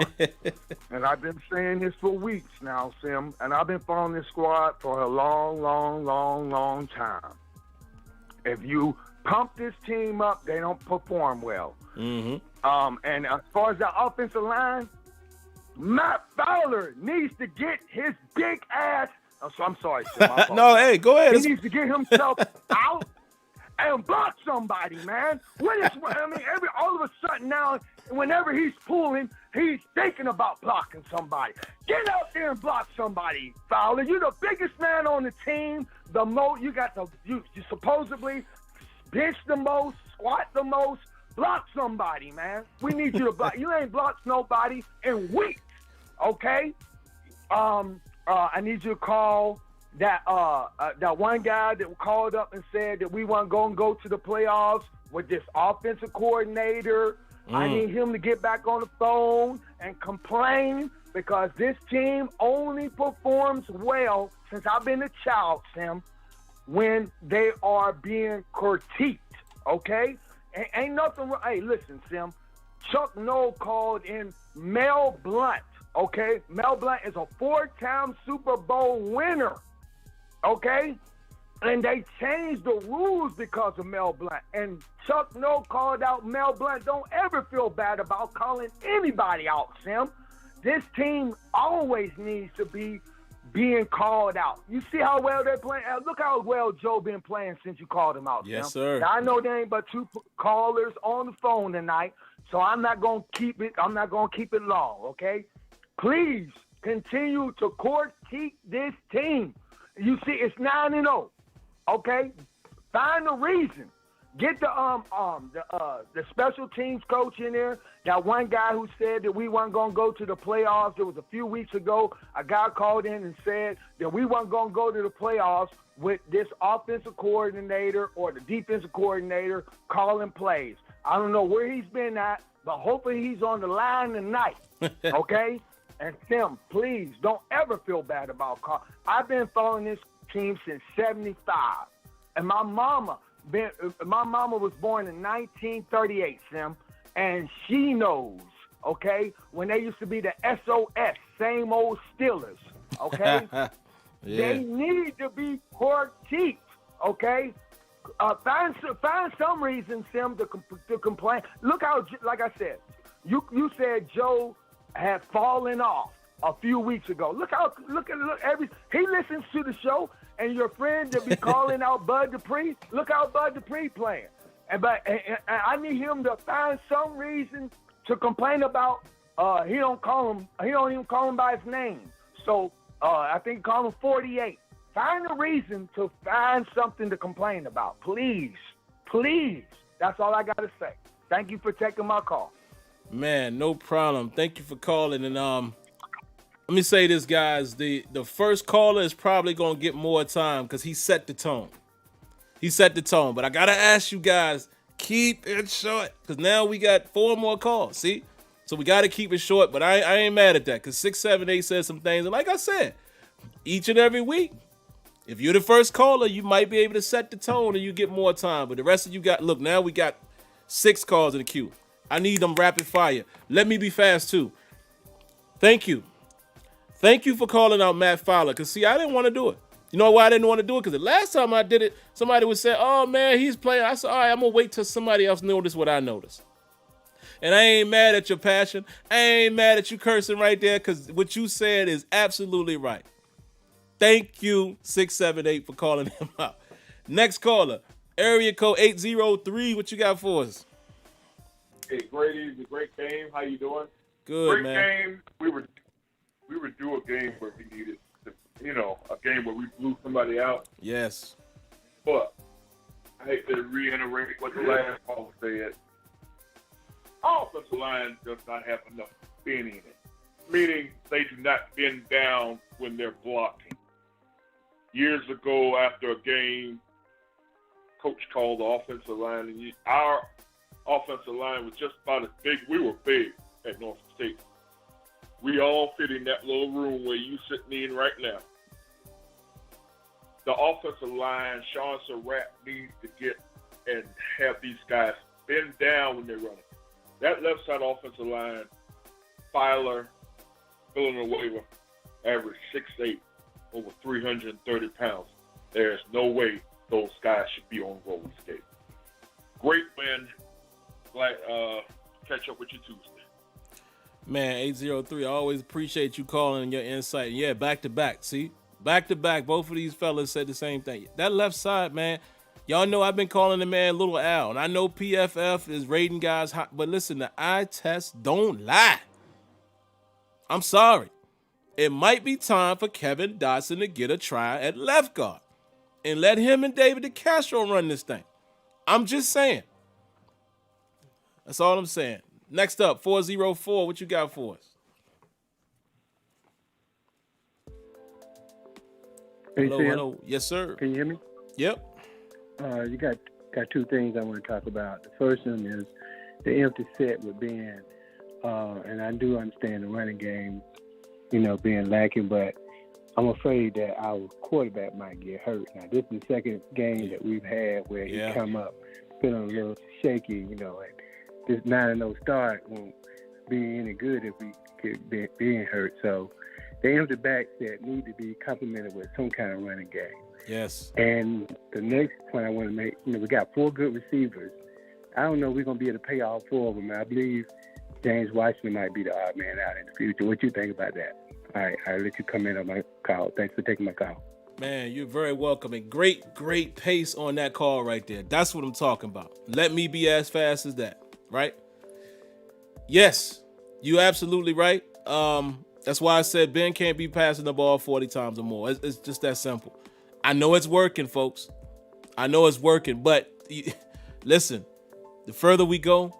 S2: And I've been saying this for weeks now, Sim. And I've been following this squad for a long, long, long, long time. If you pump this team up, they don't perform well.
S1: Mm-hmm.
S2: And as far as the offensive line, Matt Fowler needs to get his big ass. Oh, so I'm sorry, Sim.
S1: No, hey, go ahead.
S2: He needs to get himself out and block somebody, man. All of a sudden now, whenever he's pulling, he's thinking about blocking somebody. Get out there and block somebody, Fowler. You're the biggest man on the team. You supposedly bench the most, squat the most. Block somebody, man. We need you to block. You ain't blocked nobody in weeks, okay? I need you to call that one guy that called up and said that we weren't going to go to the playoffs with this offensive coordinator. I need him to get back on the phone and complain because this team only performs well since I've been a child, Sam, when they are being critiqued, okay? Ain't nothing wrong. Hey, listen, Sim. Chuck Noll called in Mel Blount, okay? Mel Blount is a 4-time Super Bowl winner. Okay? And they changed the rules because of Mel Blount. And Chuck Noll called out Mel Blount. Don't ever feel bad about calling anybody out, Sim. This team always needs to be being called out. You see how well they're playing? Look how well Joe been playing since you called him out,
S1: yes,
S2: Sim.
S1: sir.
S2: Now, I know there ain't but 2 callers on the phone tonight, so I'm not going to keep it long, okay? Please continue to critique this team. You see, it's 9-0. Okay, find a reason. Get the special teams coach in there. That one guy who said that we weren't gonna go to the playoffs. It was a few weeks ago. A guy called in and said that we weren't gonna go to the playoffs with this offensive coordinator or the defensive coordinator calling plays. I don't know where he's been at, but hopefully he's on the line tonight. Okay. And Tim, please don't ever feel bad about Carl. I've been following this team since '75, and my mama was born in 1938, Sim, and she knows. Okay, when they used to be the SOS, same old Steelers. Okay,
S1: Yeah.
S2: They need to be critiqued. Okay, find some reason, Sim, to complain. Look how, like I said, you said Joe had fallen off a few weeks ago. Look, he listens to the show, and your friend that be calling out Bud Dupree. Look how Bud Dupree playing, and I need him to find some reason to complain about. He don't even call him by his name. So I think call him 48. Find a reason to find something to complain about, please. That's all I gotta say. Thank you for taking my call.
S1: Man, no problem. Thank you for calling. And let me say this, guys. The first caller is probably going to get more time because he set the tone. But I got to ask you guys, keep it short because now we got 4 more calls, see? So we got to keep it short, but I ain't mad at that because 678 said some things. And like I said, each and every week, if you're the first caller, you might be able to set the tone and you get more time. But the rest of you got, look, now we got 6 calls in the queue. I need them rapid fire. Let me be fast too. Thank you. Thank you for calling out Matt Fowler. Because, see, I didn't want to do it. You know why I didn't want to do it? Because the last time I did it, somebody would say, oh, man, he's playing. I said, all right, I'm going to wait till somebody else notice what I noticed. And I ain't mad at your passion. I ain't mad at you cursing right there because what you said is absolutely right. Thank you, 678, for calling him out. Next caller, area code 803. What you got for us?
S3: Hey, great evening, great game. How you doing?
S1: Good,
S3: great
S1: man.
S3: Game. We were due a game where we needed, a game where we blew somebody out.
S1: Yes.
S3: But I hate to reiterate what the last caller said. Offensive line does not have enough spin in it, meaning they do not bend down when they're blocking. Years ago, after a game, coach called the offensive line, and our offensive line was just about as big. We were big at Norfolk State. We all fit in that little room where you sitting in right now. The offensive line, Sean Surratt needs to get and have these guys bend down when they're running. That left side offensive line, Filer, Villanueva, average 6'8", over 330 pounds. There's no way those guys should be on roller skate. Great win. Glad catch up with you Tuesday.
S1: Man, 803, I always appreciate you calling and your insight. Yeah, back-to-back, see? Back-to-back, both of these fellas said the same thing. That left side, man, y'all know I've been calling the man Little Al, and I know PFF is rating guys hot, but listen, the eye test don't lie. I'm sorry. It might be time for Kevin Dotson to get a try at left guard and let him and David DeCastro run this thing. I'm just saying. That's all I'm saying. Next up, 404, what you got for us?
S4: Hey,
S1: Hello,
S4: Sam.
S1: hello. Yes, sir.
S4: Can you hear me?
S1: Yep.
S4: You got two things I want to talk about. The first one is the empty set with Ben, and I do understand the running game, being lacking, but I'm afraid that our quarterback might get hurt. Now, this is the second game that we've had where he come up feeling a little shaky, and this 9-0 start won't be any good if we get being hurt. So the empty backs that need to be complemented with some kind of running game.
S1: Yes.
S4: And the next point I want to make, we got 4 good receivers. I don't know if we're going to be able to pay all 4 of them. I believe James Washington might be the odd man out in the future. What you think about that? All right, I'll let you come in on my call. Thanks for taking my call.
S1: Man, you're very welcome. And great pace on that call right there. That's what I'm talking about. Let me be as fast as that, right? Yes, you absolutely right. That's why I said Ben can't be passing the ball 40 times or more. It's just that simple. I know it's working, folks. I know it's working, but listen, the further we go,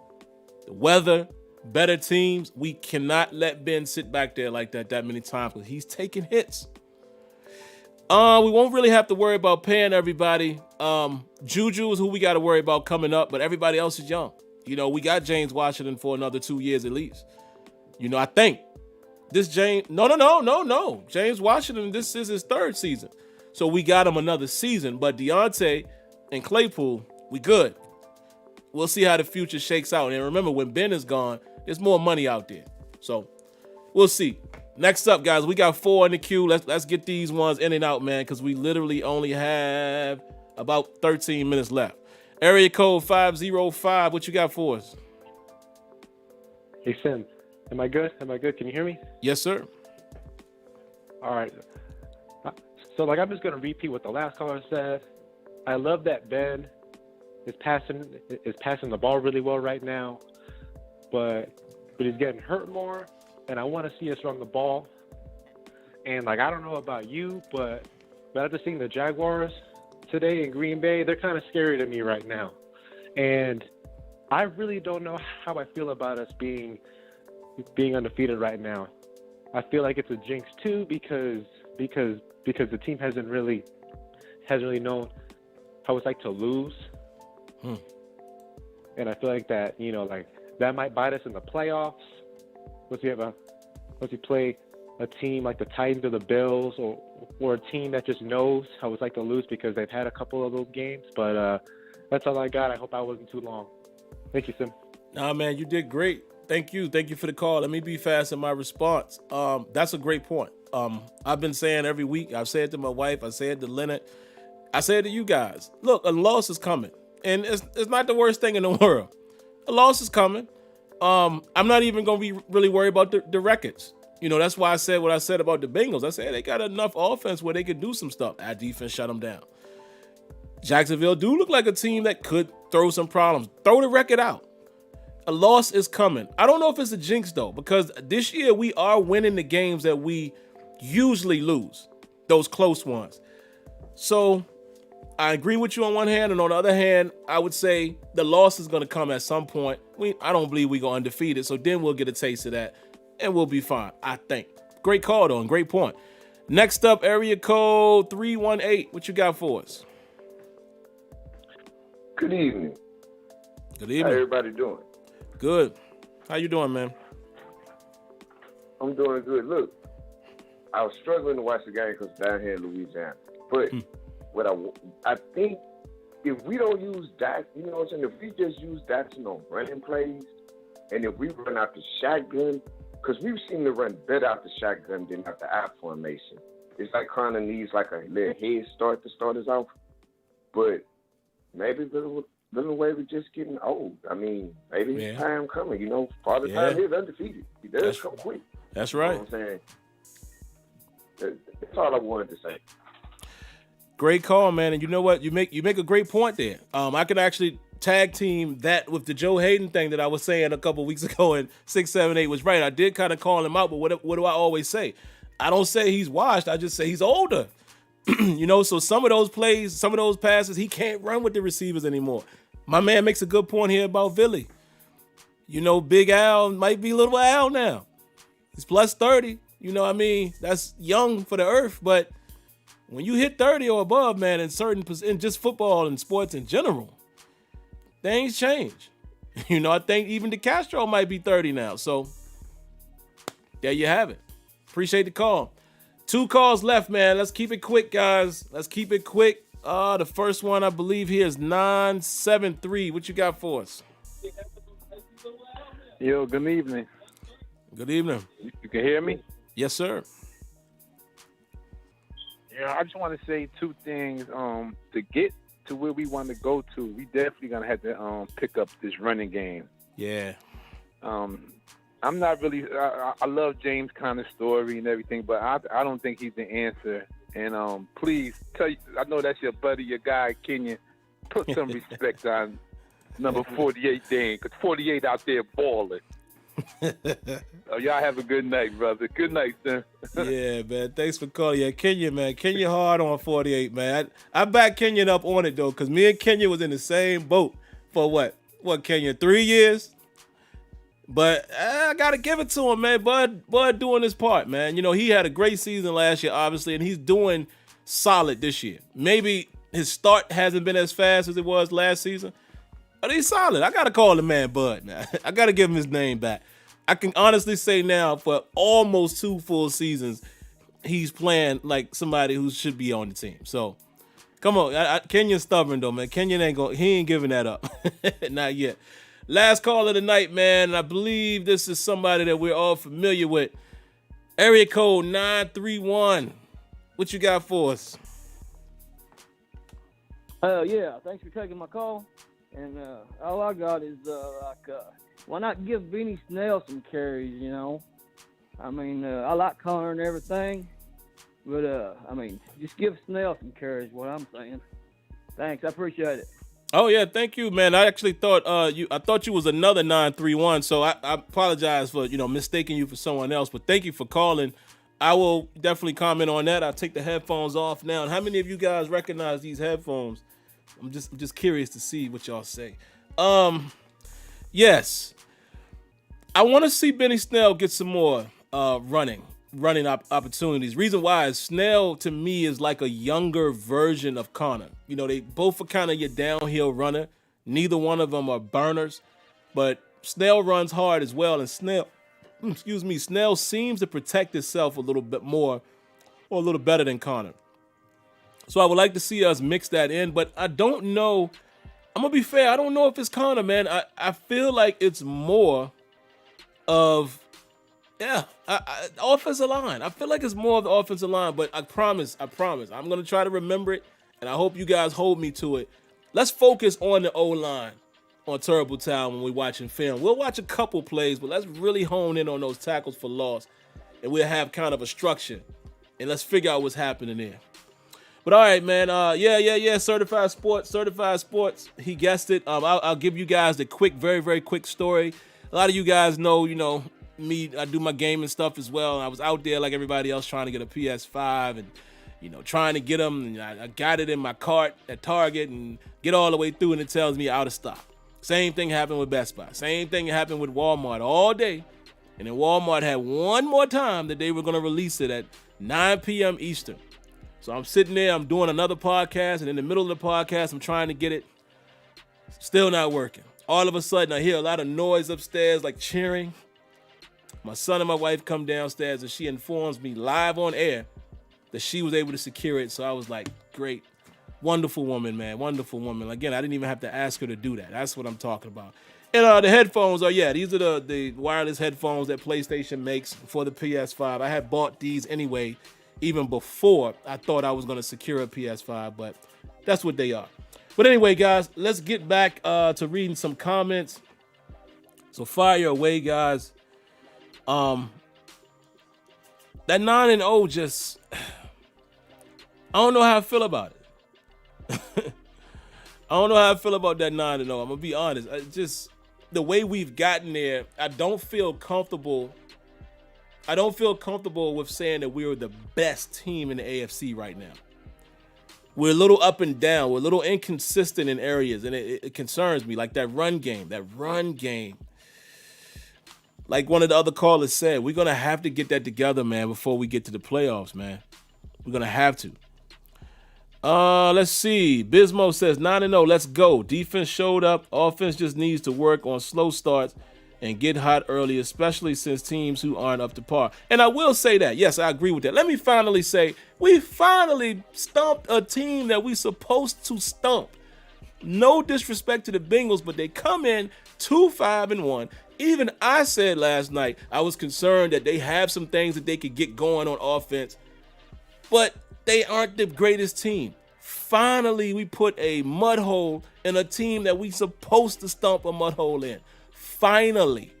S1: the weather, better teams, we cannot let Ben sit back there like that many times because he's taking hits. We won't really have to worry about paying everybody. Juju is who we got to worry about coming up, but everybody else is young. We got James Washington for another 2 years at least. I think this No. James Washington, this is his 3rd season. So we got him another season, but Deontay and Claypool, we good. We'll see how the future shakes out. And remember, when Ben is gone, there's more money out there. So we'll see. Next up, guys, we got 4 in the queue. Let's get these ones in and out, man, because we literally only have about 13 minutes left. Area code 505, what you got for us?
S5: Hey, Sim, am I good? Can you hear me?
S1: Yes, sir.
S5: All right. So, I'm just going to repeat what the last caller said. I love that Ben is passing the ball really well right now, but he's getting hurt more, and I want to see us run the ball. And, I don't know about you, but after seeing the Jaguars today in Green Bay, they're kind of scary to me right now. And I really don't know how I feel about us being undefeated right now. I feel like it's a jinx too because the team hasn't really known how it's like to lose. And I feel like that, that might bite us in the playoffs. Once we play a team like the Titans or the Bills or a team that just knows how it's like to lose because they've had a couple of those games. But that's all I got. I hope I wasn't too long. Thank you, Sim.
S1: Nah, man, you did great. Thank you for the call. Let me be fast in my response. That's a great point. I've been saying every week, I've said to my wife, I said to Leonard, I said to you guys, look, a loss is coming. And it's not the worst thing in the world. A loss is coming. I'm not even going to be really worried about the records. That's why I said what I said about the Bengals. I said they got enough offense where they could do some stuff. Our defense shut them down. Jacksonville do look like a team that could throw some problems. Throw the record out. A loss is coming. I don't know if it's a jinx, though, because this year we are winning the games that we usually lose, those close ones. So I agree with you on one hand, and on the other hand, I would say the loss is going to come at some point. I don't believe we go undefeated, so then we'll get a taste of that, and we'll be fine, I think. Great call, though, and great point. Next up, area code 318. What you got for us?
S6: Good evening.
S1: Good evening.
S6: How everybody doing?
S1: Good. How you doing, man?
S6: I'm doing good. Look, I was struggling to watch the game because down here in Louisiana. But what I think if we don't use that, you know what I'm saying? If we just use that on running plays, and if we run out the shotgun, because we've seen to run better out the shotgun than out the I formation. It's like Connor needs like a little head start to start us off. But maybe little way we're just getting old. I mean, maybe his time coming, you know. Father time is undefeated. He does come quick.
S1: That's right.
S6: You know what I'm saying? That's all I wanted to say.
S1: Great call, man. And you know what? You make a great point there. I could actually tag team that with the Joe Hayden thing that I was saying a couple weeks ago, and 678 was right. I did kind of call him out, but what do I always say? I don't say he's washed. I just say he's older. You know, so some of those plays, some of those passes, he can't run with the receivers anymore. My man makes a good point here about Philly. You know, Big Al might be little Al now. He's plus 30. You know what I mean? That's young for the earth, but when you hit 30 or above, man, in just football and sports in general, things change. You know, I think even DeCastro might be 30 now. So there you have it. Appreciate the call. 2 calls left, man. Let's keep it quick, guys. Let's keep it quick. The first one, I believe, here is 973. What you got for us?
S7: Yo, good evening.
S1: Good evening.
S7: You can hear me?
S1: Yes, sir.
S7: Yeah, I just want to say 2 things. To get to where we want to go to, we definitely gonna have to pick up this running game.
S1: Yeah.
S7: I'm not really. I love James Conner's story and everything, but I don't think he's the answer. And please I know that's your buddy, your guy, Kenyon. Put some respect on number 48 Dane, because 48 out there balling. Y'all have a good night, brother. Good night, sir.
S1: Yeah, man. Thanks for calling. Yeah, Kenyon, man. Kenyon hard on 48, man. I back Kenyon up on it, though, because me and Kenyon was in the same boat for what, Kenyon, 3 years? But I got to give it to him, man. Bud doing his part, man. You know, he had a great season last year, obviously, and he's doing solid this year. Maybe his start hasn't been as fast as it was last season, but he's solid. I got to call the man Bud now. I got to give him his name back. I can honestly say now for almost 2 full seasons, he's playing like somebody who should be on the team. So, come on. Kenyon's stubborn, though, man. Kenyon ain't giving that up. Not yet. Last call of the night, man. I believe this is somebody that we're all familiar with. Area code 931. What you got for us?
S8: Yeah, thanks for taking my call. And all I got is, why not give Benny Snell some carries, you know? I mean, I like Connor and everything, but, just give Snell some carries, what I'm saying. Thanks, I appreciate it.
S1: Oh, yeah, thank you, man. I actually thought you was another 931, so I apologize for, mistaking you for someone else, but thank you for calling. I will definitely comment on that. I'll take the headphones off now. And how many of you guys recognize these headphones? I'm just curious to see what y'all say. Yes. I want to see Benny Snell get some more running opportunities. Reason why is Snell, to me, is like a younger version of Connor. You know, they both are kind of your downhill runner. Neither one of them are burners, but Snell runs hard as well. And Snell seems to protect himself a little bit more or a little better than Connor. So I would like to see us mix that in, but I don't know. I'm going to be fair. I don't know if it's Connor, man. I feel like it's more of, offensive line. I feel like it's more of the offensive line, but I promise. I'm going to try to remember it, and I hope you guys hold me to it. Let's focus on the O-line on Terrible Town when we're watching film. We'll watch a couple plays, but let's really hone in on those tackles for loss, and we'll have kind of a structure, and let's figure out what's happening there. But all right, man. Certified Sports. He guessed it. I'll give you guys the quick, very, very quick story. A lot of you guys know, me. I do my gaming stuff as well. And I was out there like everybody else trying to get a PS5 and, trying to get them. And I got it in my cart at Target and get all the way through, and it tells me out of stock. Same thing happened with Best Buy. Same thing happened with Walmart all day. And then Walmart had one more time that they were going to release it at 9 p.m. Eastern. So I'm sitting there, I'm doing another podcast, and in the middle of the podcast, I'm trying to get it. Still not working. All of a sudden, I hear a lot of noise upstairs, like cheering. My son and my wife come downstairs, and she informs me live on air that she was able to secure it. So I was like, great. Wonderful woman, man. Wonderful woman. Again, I didn't even have to ask her to do that. That's what I'm talking about. And the headphones are, these are the wireless headphones that PlayStation makes for the PS5. I had bought these anyway, even before I thought I was going to secure a PS5, but that's what they are. But anyway, guys, let's get back to reading some comments. So fire away, guys. That 9-0 just, I don't know how I feel about it. I don't know how I feel about that 9-0. I'm going to be honest. Just the way we've gotten there, I don't feel comfortable. I don't feel comfortable with saying that we're the best team in the AFC right now. We're a little up and down. We're a little inconsistent in areas, and it concerns me. Like that run game. Like one of the other callers said, we're going to have to get that together, man, before we get to the playoffs, man. We're going to have to. Let's see. Bismo says 9-0. Let's go. Defense showed up. Offense just needs to work on slow starts and get hot early, especially since teams who aren't up to par. And I will say that. Yes, I agree with that. Let me finally say we finally stumped a team that we supposed to stump. No disrespect to the Bengals, but they come in 2-5-1. Even I said last night I was concerned that they have some things that they could get going on offense, but they aren't the greatest team. Finally, we put a mud hole in a team that we supposed to stump a mud hole in. Finally.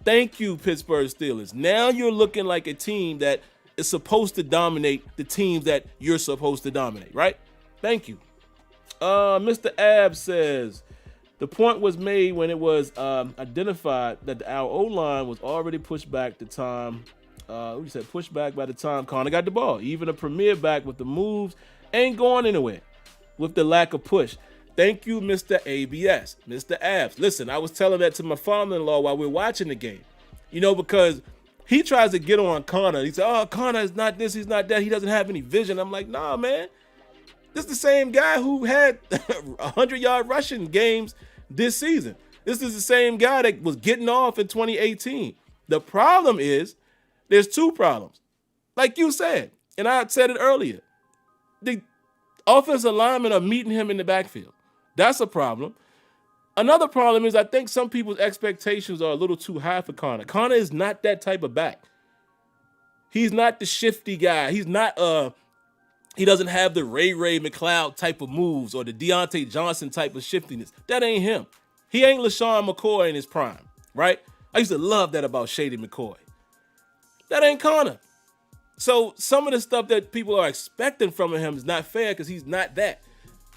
S1: Thank you, Pittsburgh Steelers. Now you're looking like a team that is supposed to dominate the teams that you're supposed to dominate, right? Thank you. Mr. Ab says, the point was made when it was identified that our O-line was already pushed back the time. Pushed back by the time Connor got the ball. Even a premier back with the moves ain't going anywhere with the lack of push. Thank you, Mr. ABS, Mr. Abs. Listen, I was telling that to my father-in-law while we were watching the game. Because he tries to get on Connor. He said, oh, Connor is not this, he's not that. He doesn't have any vision. I'm like, nah, man. This is the same guy who had 100-yard rushing games this season. This is the same guy that was getting off in 2018. The problem is, there's two problems. Like you said, and I said it earlier. The offensive linemen are meeting him in the backfield. That's a problem. Another problem is I think some people's expectations are a little too high for Connor. Connor is not that type of back. He's not the shifty guy. He's not he doesn't have the Ray McLeod type of moves or the Deontay Johnson type of shiftiness. That ain't him. He ain't LaShawn McCoy in his prime, right? I used to love that about Shady McCoy. That ain't Connor. So some of the stuff that people are expecting from him is not fair because he's not that.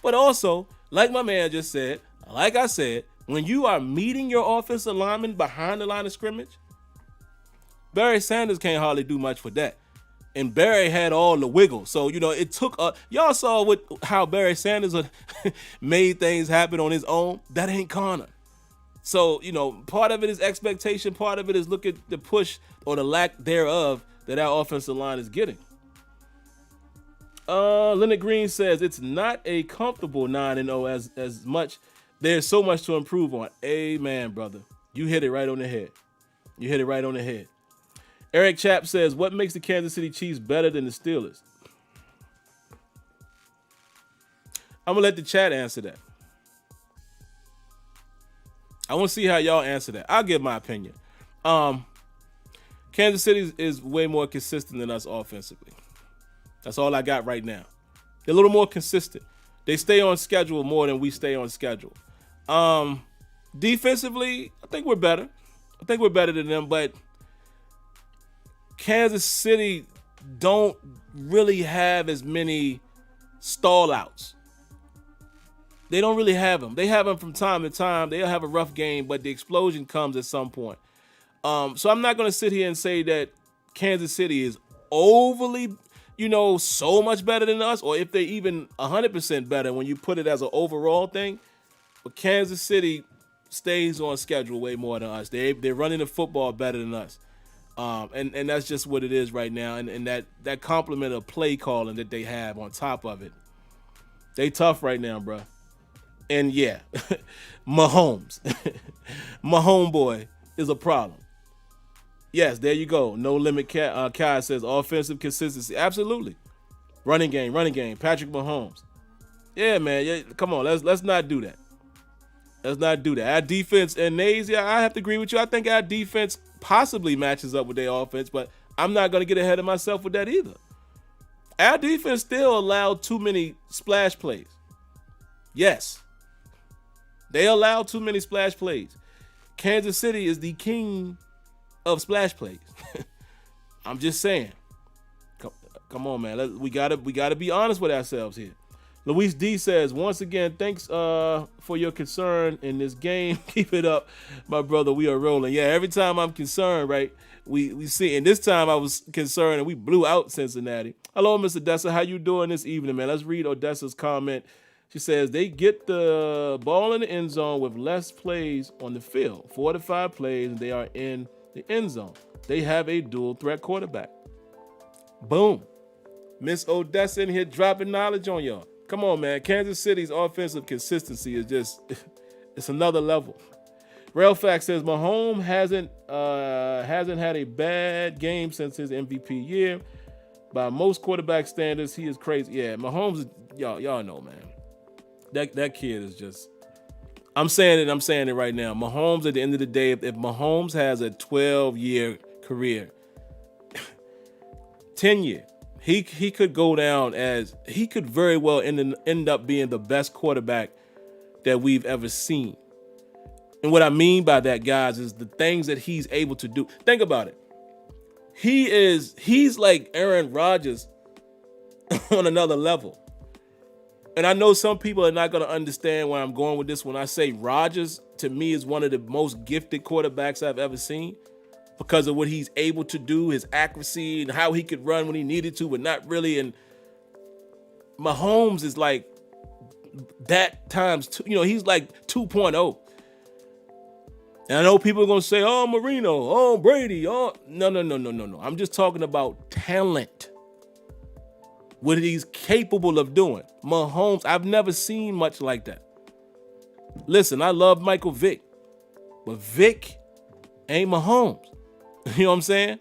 S1: But also, like my man just said, like I said, when you are meeting your offensive lineman behind the line of scrimmage, Barry Sanders can't hardly do much for that. And Barry had all the wiggle. So, it took y'all saw how Barry Sanders made things happen on his own. That ain't Connor. So, part of it is expectation. Part of it is look at the push or the lack thereof that our offensive line is getting. Leonard Green says it's not a comfortable 9-0 as much. There's so much to improve on. Amen, brother. You hit it right on the head. Eric Chapp says, what makes the Kansas City Chiefs better than the Steelers? I'm going to let the chat answer that. I want to see how y'all answer that. I'll give my opinion. Kansas City is way more consistent than us offensively. That's all I got right now. They're a little more consistent. They stay on schedule more than we stay on schedule. Defensively, I think we're better. I think we're better than them, but Kansas City don't really have as many stall outs. They don't really have them. They have them from time to time. They'll have a rough game, but the explosion comes at some point. So I'm not going to sit here and say that Kansas City is overly, so much better than us, or if they're even 100% better when you put it as an overall thing. But Kansas City stays on schedule way more than us. They're running the football better than us. And that's just what it is right now. And that complement of play calling that they have on top of it. They tough right now, bro. And yeah, Mahomes. My homeboy is a problem. Yes, there you go. No Limit Kai says offensive consistency. Absolutely. Running game. Patrick Mahomes. Yeah, man. Yeah, come on. Let's not do that. Let's not do that. Our defense and Nays, yeah, I have to agree with you. I think our defense possibly matches up with their offense, but I'm not going to get ahead of myself with that either. Our defense still allowed too many splash plays. Yes. They allow too many splash plays. Kansas City is the king of splash plays. I'm just saying. Come on, man. We gotta be honest with ourselves here. Luis D says, once again, thanks for your concern in this game. Keep it up, my brother. We are rolling. Yeah, every time I'm concerned, right, we see. And this time I was concerned and we blew out Cincinnati. Hello, Mr. Odessa. How you doing this evening, man? Let's read Odessa's comment. She says, they get the ball in the end zone with less plays on the field. 4 to 5 plays, and they are in the end zone. They have a dual threat quarterback. Boom. Miss Odessa in here dropping knowledge on y'all. Come on, man. Kansas City's offensive consistency is just, it's another level. Railfax says, Mahomes hasn't had a bad game since his MVP year. By most quarterback standards, he is crazy. Yeah, Mahomes, y'all know, man. That kid is just, I'm saying it right now. Mahomes, at the end of the day, if Mahomes has a 12-year career, 10-year, he could go down as, he could very well end up being the best quarterback that we've ever seen. And what I mean by that, guys, is the things that he's able to do. Think about it. He's like Aaron Rodgers on another level. And I know some people are not going to understand where I'm going with this when I say Rodgers, to me, is one of the most gifted quarterbacks I've ever seen because of what he's able to do, his accuracy, and how he could run when he needed to, but not really. And Mahomes is like that times two. You know, he's like 2.0. And I know people are going to say, oh, Marino, oh, Brady, oh. No. I'm just talking about talent. What he's capable of doing. Mahomes, I've never seen much like that. Listen, I love Michael Vick, but Vick ain't Mahomes. You know what I'm saying?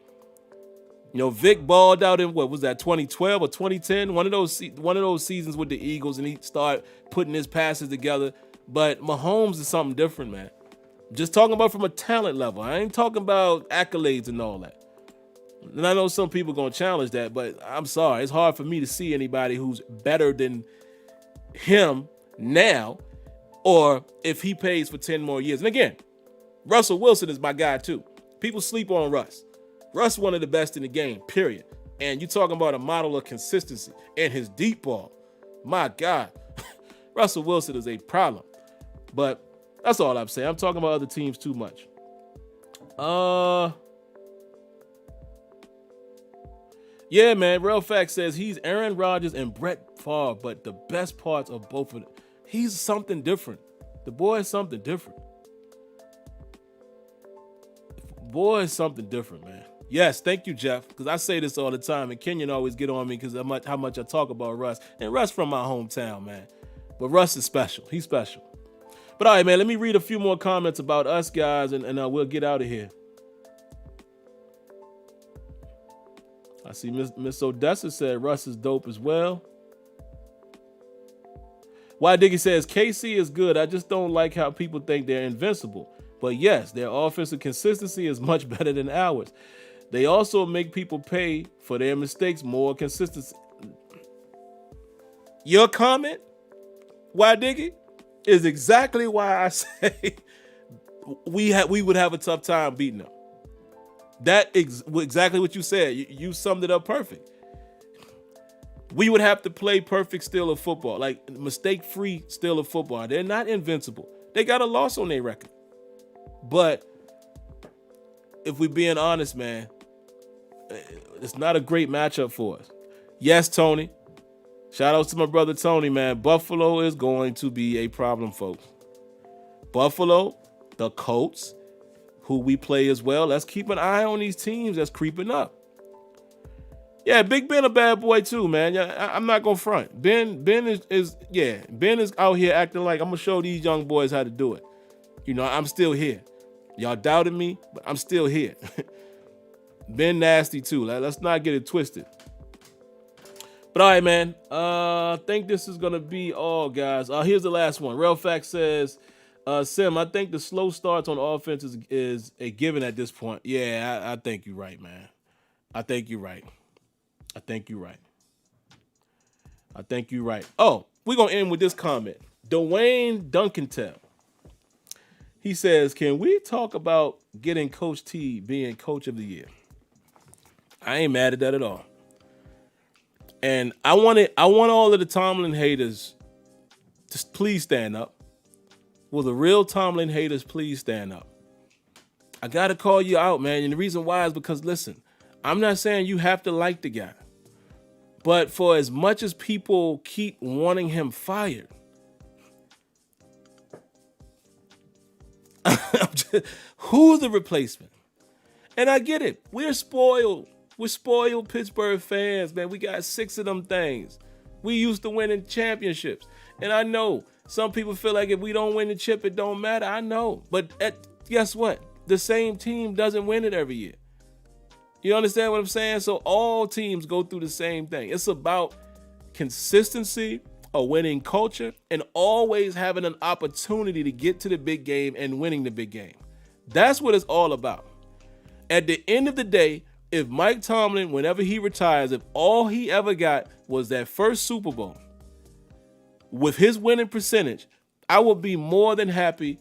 S1: You know, Vick balled out in, what was that, 2012 or 2010? One of those seasons with the Eagles, and he started putting his passes together. But Mahomes is something different, man. Just talking about from a talent level. I ain't talking about accolades and all that. And I know some people are going to challenge that, but I'm sorry. It's hard for me to see anybody who's better than him now, or if he pays for 10 more years. And again, Russell Wilson is my guy too. People sleep on Russ. Russ one of the best in the game, period. And you're talking about a model of consistency and his deep ball. My God, Russell Wilson is a problem. But that's all I'm saying. I'm talking about other teams too much. Yeah, man. Real Fact says he's Aaron Rodgers and Brett Favre, but the best parts of both of them. He's something different. The boy is something different. Boy is something different, man. Yes, thank you, Jeff, because I say this all the time, and Kenyon always get on me because how much I talk about Russ. And Russ from my hometown, man. But Russ is special. He's special. But all right, man, let me read a few more comments about us, guys, and we'll get out of here. I see Miss Odessa said Russ is dope as well. Y Diggy says KC is good. I just don't like how people think they're invincible. But yes, their offensive consistency is much better than ours. They also make people pay for their mistakes more consistency. Your comment, Y Diggy, is exactly why I say we would have a tough time beating them. That is exactly what you said. You summed it up perfect. We would have to play perfect still of football, like mistake-free still of football. They're not invincible. They got a loss on their record. But if we're being honest, man, it's not a great matchup for us. Yes, Tony. Shout out to my brother Tony, man. Buffalo is going to be a problem, folks. Buffalo, the Colts, who we play as well. Let's keep an eye on these teams that's creeping up. Yeah, Big Ben a bad boy too, man. I'm not gonna front. Ben is out here acting like I'm gonna show these young boys how to do it. You know, I'm still here. Y'all doubted me, but I'm still here. Ben nasty too. Let's not get it twisted. But all right, man. I think this is gonna be all, guys. Here's the last one. Real Fact says, Sim, I think the slow starts on offense is a given at this point. Yeah, I think you're right, man. I think you're right. Oh, we're gonna end with this comment. Dwayne Duncantel. He says, can we talk about getting Coach T being Coach of the Year? I ain't mad at that at all. And I want all of the Tomlin haters to please stand up. Will the real Tomlin haters please stand up? I got to call you out, man. And the reason why is because, listen, I'm not saying you have to like the guy. But for as much as people keep wanting him fired, who's the replacement? And I get it. We're spoiled. We're spoiled Pittsburgh fans, man. We got 6 of them things. We used to winning championships. And I know some people feel like if we don't win the chip, it don't matter. I know. But guess what? The same team doesn't win it every year. You understand what I'm saying? So all teams go through the same thing. It's about consistency, a winning culture, and always having an opportunity to get to the big game and winning the big game. That's what it's all about. At the end of the day, if Mike Tomlin, whenever he retires, if all he ever got was that first Super Bowl, with his winning percentage, I would be more than happy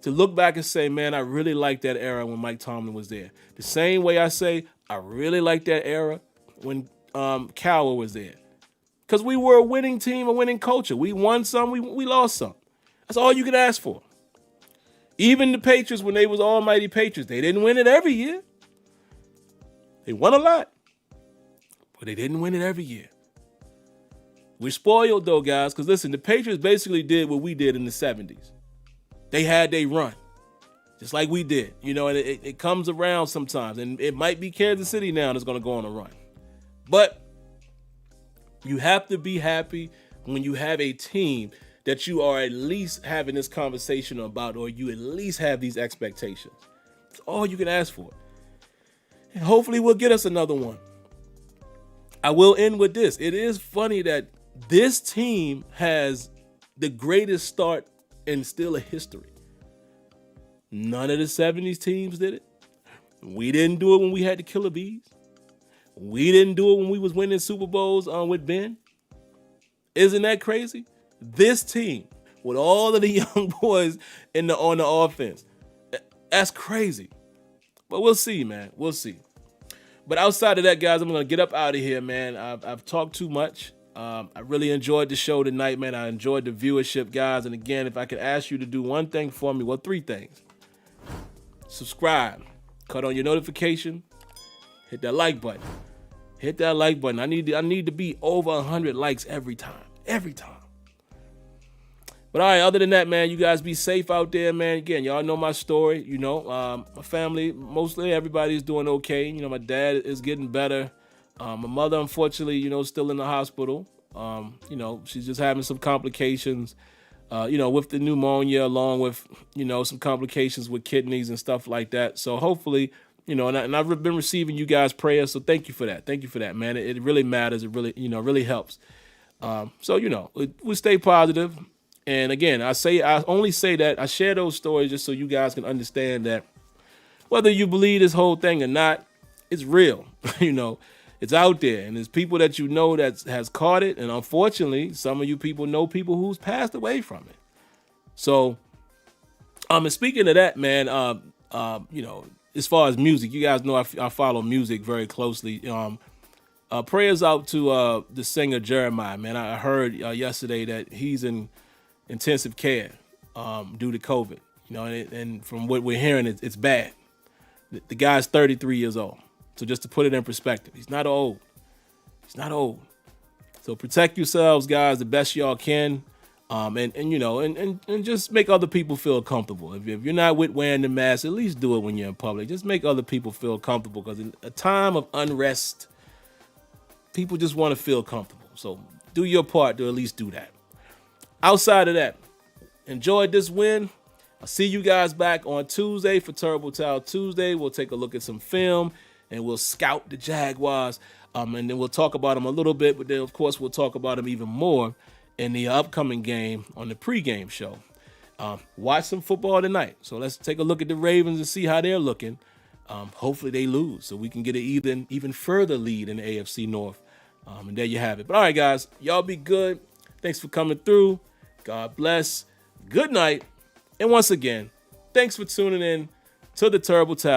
S1: to look back and say, man, I really like that era when Mike Tomlin was there. The same way I say, I really like that era when Cowboys was there. Because we were a winning team, a winning culture. We won some, we lost some. That's all you could ask for. Even the Patriots, when they was almighty Patriots, they didn't win it every year. They won a lot, but they didn't win it every year. We're spoiled, though, guys, because, listen, the Patriots basically did what we did in the 70s. They had their run, just like we did. You know, and it comes around sometimes, and it might be Kansas City now that's going to go on a run. But you have to be happy when you have a team that you are at least having this conversation about, or you at least have these expectations. That's all you can ask for. And hopefully we'll get us another one. I will end with this. It is funny that this team has the greatest start in still a history. None of the 70s teams did it. We didn't do it when we had the Killer Bees. We didn't do it when we was winning Super Bowls with Ben. Isn't that crazy? This team, with all of the young boys on the offense, that's crazy. But we'll see, man. We'll see. But outside of that, guys, I'm going to get up out of here, man. I've talked too much. I really enjoyed the show tonight, man. I enjoyed the viewership, guys. And again, if I could ask you to do one thing for me, well, 3 things. Subscribe. Cut on your notification. Hit that like button. Hit that like button. I need to be over 100 likes every time. Every time. But all right, other than that, man, you guys be safe out there, man. Again, y'all know my story. You know, my family, mostly everybody's doing okay. You know, my dad is getting better. My mother, unfortunately, you know, still in the hospital. You know, she's just having some complications, you know, with the pneumonia, along with, you know, some complications with kidneys and stuff like that. So hopefully, you know, and I've been receiving you guys' prayers. So thank you for that. Thank you for that, man. It really matters. It really, you know, really helps. So, you know, we stay positive. And again, I only say that I share those stories just so you guys can understand that whether you believe this whole thing or not, it's real. You know, it's out there, and there's people that you know that has caught it, and unfortunately, some of you people know people who's passed away from it. So, and speaking of that, man, you know, as far as music, you guys know I follow music very closely. Prayers out to the singer Jeremiah, man. I heard yesterday that he's in intensive care due to COVID, you know, and from what we're hearing, it's bad. The guy's 33 years old. So just to put it in perspective, he's not old. He's not old. So protect yourselves, guys, the best y'all can. And you know, and just make other people feel comfortable. If you're not with wearing the mask, at least do it when you're in public. Just make other people feel comfortable, because in a time of unrest, people just want to feel comfortable. So do your part to at least do that. Outside of that, enjoyed this win. I'll see you guys back on Tuesday for Terrible Towel Tuesday. We'll take a look at some film, and we'll scout the Jaguars. And then we'll talk about them a little bit, but then, of course, we'll talk about them even more in the upcoming game on the pregame show. Watch some football tonight. So let's take a look at the Ravens and see how they're looking. Hopefully they lose so we can get an even further lead in the AFC North. And there you have it. But all right, guys, y'all be good. Thanks for coming through. God bless. Good night. And once again, thanks for tuning in to the Terrible Towel.